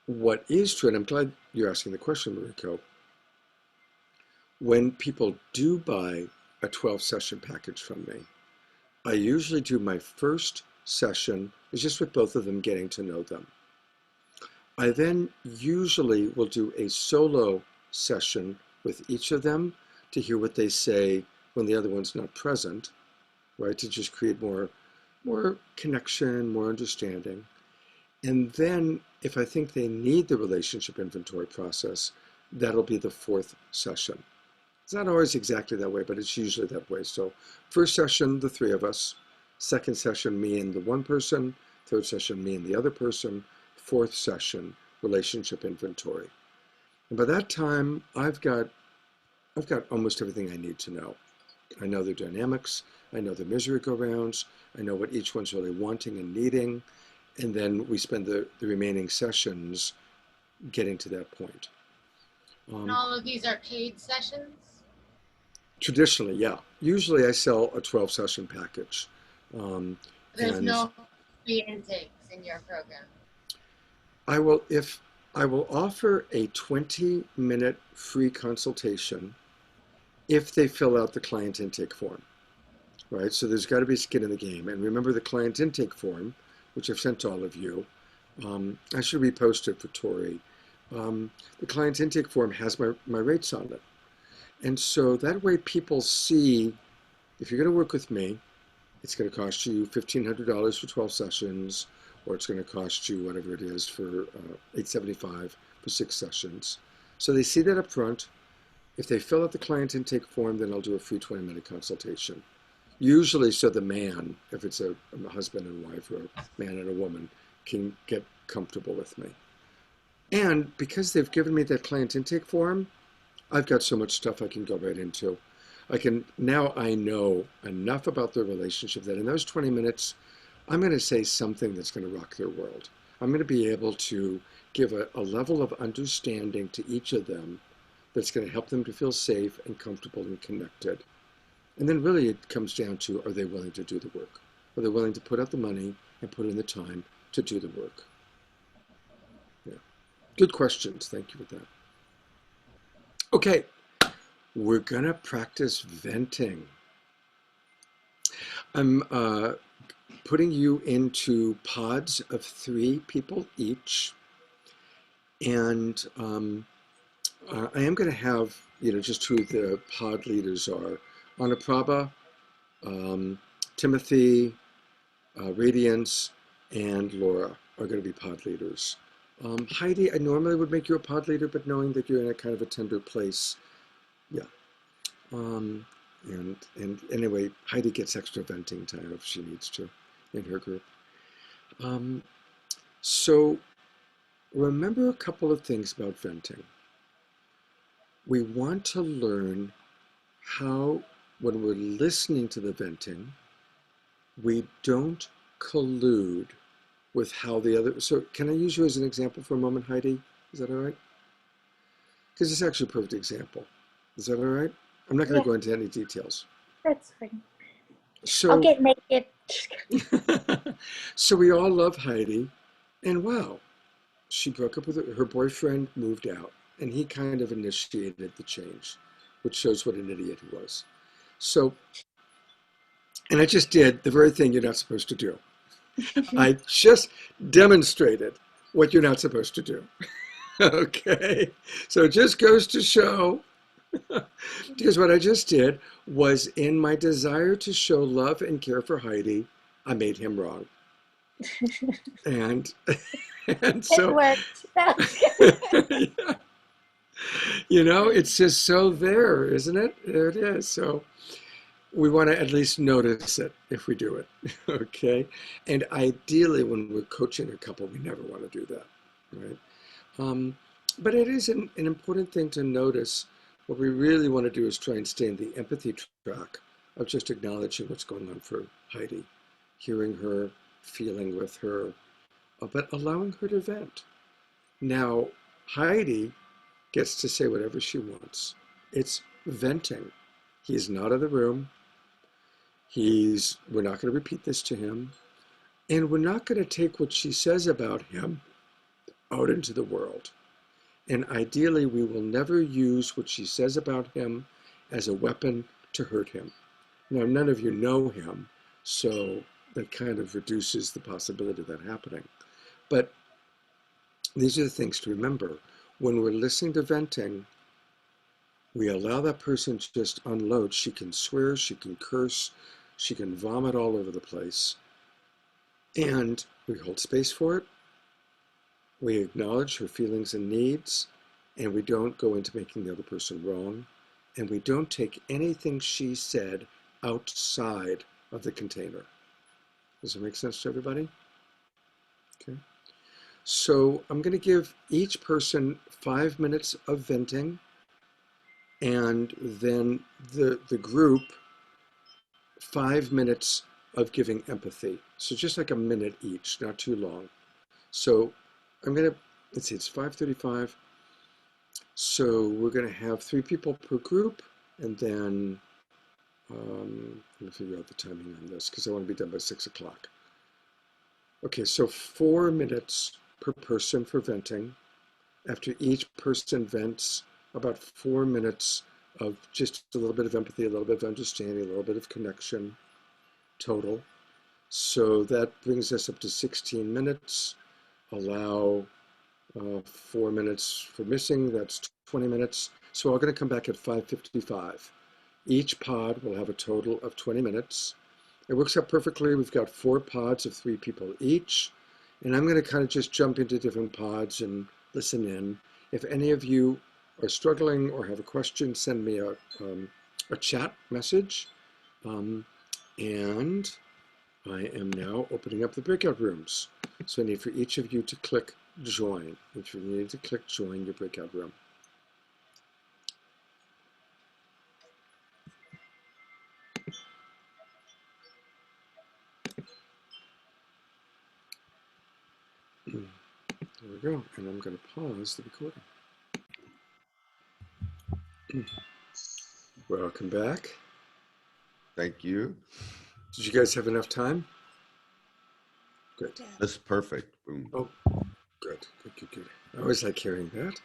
what is true, and I'm glad you're asking the question, Mariko, when people do buy a 12-session package from me, I usually do my first session is just with both of them, getting to know them. I then usually will do a solo session with each of them to hear what they say when the other one's not present, right? To just create more connection, more understanding. And then if I think they need the relationship inventory process, that'll be the fourth session. It's not always exactly that way, but it's usually that way. So first session, the three of us. Second session, me and the one person. Third session, me and the other person. Fourth session, relationship inventory. And by that time, I've got almost everything I need to know. I know their dynamics. I know the merry-go-rounds. I know what each one's really wanting and needing. And then we spend the remaining sessions getting to that point. And all of these are paid sessions? Traditionally, yeah. Usually I sell a 12-session package. There's no free intakes in your program? I will offer a 20-minute free consultation if they fill out the client intake form, right? So there's got to be skin in the game. And remember the client intake form, which I've sent to all of you. I should repost it for Toree. The client intake form has my rates on it. And so that way people see, if you're going to work with me, it's going to cost you $1,500 for 12 sessions, or it's going to cost you whatever it is for $875 for 6 sessions. So they see that up front. If they fill out the client intake form, then I'll do a free 20-minute consultation. Usually so the man, if it's a husband and wife or a man and a woman, can get comfortable with me. And because they've given me that client intake form, I've got so much stuff I can go right into. Now I know enough about their relationship that in those 20 minutes, I'm going to say something that's going to rock their world. I'm going to be able to give a level of understanding to each of them that's going to help them to feel safe and comfortable and connected. And then really it comes down to, are they willing to do the work? Are they willing to put out the money and put in the time to do the work? Yeah. Good questions. Thank you for that. Okay, we're going to practice venting. I'm putting you into pods of 3 people each. And I am going to have, just who the pod leaders are. Anuprabha, Timothy, Radiance, and Laura are going to be pod leaders. Heidi, I normally would make you a pod leader, but knowing that you're in a kind of a tender place, yeah. And anyway, Heidi gets extra venting time if she needs to in her group. So remember a couple of things about venting. We want to learn how, when we're listening to the venting, we don't collude with how the other, so can I use you as an example for a moment, Heidi? Is that all right? Because it's actually a perfect example. Is that all right? I'm not going to go into any details. That's fine. So, I'll get naked. So we all love Heidi, and wow, she broke up with her boyfriend, moved out, and he kind of initiated the change, which shows what an idiot he was. So, and I just did the very thing you're not supposed to do. I just demonstrated what you're not supposed to do. Okay, so it just goes to show, because what I just did was, in my desire to show love and care for Heidi, I made him wrong. And so, it worked. yeah. It's just so there, isn't it? There it is. So we want to at least notice it if we do it, okay? And ideally, when we're coaching a couple, we never want to do that, right? But it is an important thing to notice. What we really want to do is try and stay in the empathy track of just acknowledging what's going on for Heidi, hearing her, feeling with her, but allowing her to vent. Now, Heidi gets to say whatever she wants. It's venting. He's not in the room. We're not going to repeat this to him. And we're not going to take what she says about him out into the world. And ideally, we will never use what she says about him as a weapon to hurt him. Now, none of you know him, so that kind of reduces the possibility of that happening. But these are the things to remember. When we're listening to venting, we allow that person to just unload. She can swear, she can curse, she can vomit all over the place. And we hold space for it. We acknowledge her feelings and needs, and we don't go into making the other person wrong. and we don't take anything she said outside of the container. Does that make sense to everybody? Okay. So I'm going to give each person 5 minutes of venting, and then the group 5 minutes of giving empathy. So just like a minute each, not too long. So I'm going to, let's see, it's 5:35. So we're going to have 3 people per group, and then let me figure out the timing on this because I want to be done by 6 o'clock. Okay, so 4 minutes per person for venting. After each person vents, about 4 minutes of just a little bit of empathy, a little bit of understanding, a little bit of connection total. So that brings us up to 16 minutes. Allow 4 minutes for missing, that's 20 minutes. So we're going to come back at 5:55. Each pod will have a total of 20 minutes. It works out perfectly. We've got 4 pods of 3 people each. And I'm going to kind of just jump into different pods and listen in. If any of you are struggling or have a question, send me a chat message. And I am now opening up the breakout rooms. So I need for each of you to click join. If you need to click join your breakout room. There we go. And I'm going to pause the recording. Welcome back. Thank you. Did you guys have enough time? Good. That's perfect. Boom. Oh, good. Good. I always like hearing that.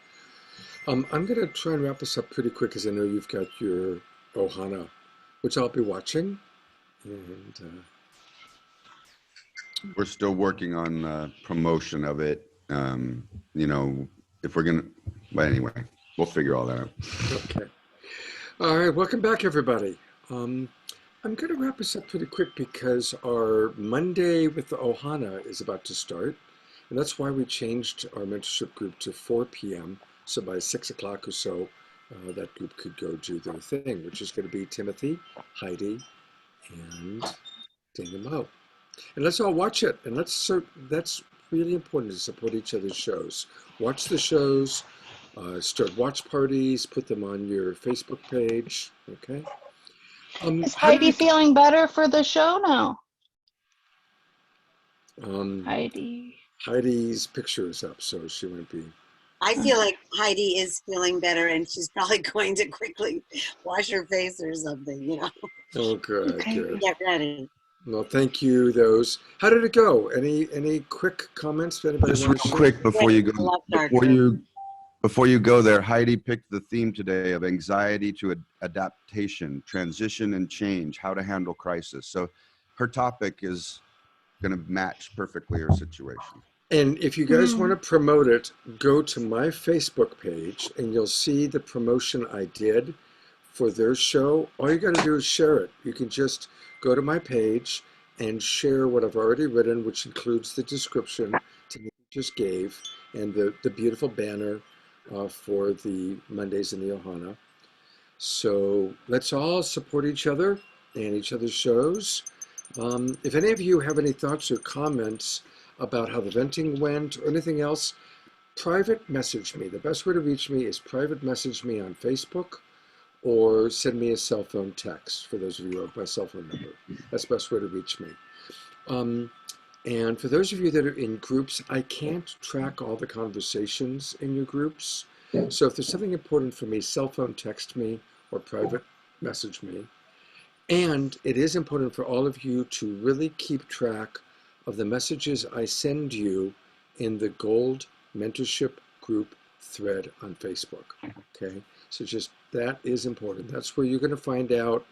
I'm going to try and wrap this up pretty quick because I know you've got your Ohana, which I'll be watching. And we're still working on promotion of it. You know, if we're going to, but anyway, we'll figure all that out. Okay. All right. Welcome back, everybody. I'm going to wrap this up pretty quick because our Monday with the Ohana is about to start. And that's why we changed our mentorship group to 4 p.m. So by 6 o'clock or so, that group could go do their thing, which is going to be Timothy, Heidi, and Dana Mo. And let's all watch it. And that's really important to support each other's shows. Watch the shows, start watch parties, put them on your Facebook page. Okay. Is Heidi feeling better for the show now? Heidi's picture is up, so she won't be. I feel like Heidi is feeling better, and she's probably going to quickly wash her face or something, you know. Oh, good, Okay. good. Get ready. Well, thank you, those. How did it go? Any quick comments? Anybody Just want real to share? quick before you go, before you go there, Heidi picked the theme today of anxiety to adaptation, transition and change, how to handle crisis. So her topic is going to match perfectly her situation. And if you guys want to promote it, go to my Facebook page and you'll see the promotion I did for their show. All you got to do is share it. You can just go to my page and share what I've already written, which includes the description Timothy just gave and the beautiful banner for the Mondays in the Ohana. So let's all support each other and each other's shows. If any of you have any thoughts or comments about how the venting went or anything else, private message me. The best way to reach me is private message me on Facebook or send me a cell phone text for those of you who have my cell phone number. That's the best way to reach me. And for those of you that are in groups, I can't track all the conversations in your groups. So if there's something important for me, cell phone text me or private message me. And it is important for all of you to really keep track of the messages I send you in the Gold Mentorship Group thread on Facebook, okay? So just that is important. That's where you're going to find out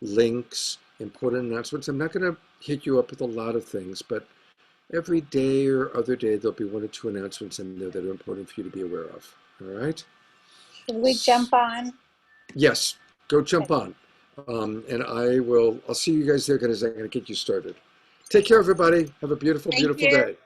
links, important announcements. I'm not going to hit you up with a lot of things, but every day or other day, there'll be 1 or 2 announcements in there that are important for you to be aware of, all right? Should we jump on? Yes, go jump on. And I'll see you guys there because I'm going to get you started. Take care, everybody. Have a beautiful, beautiful day.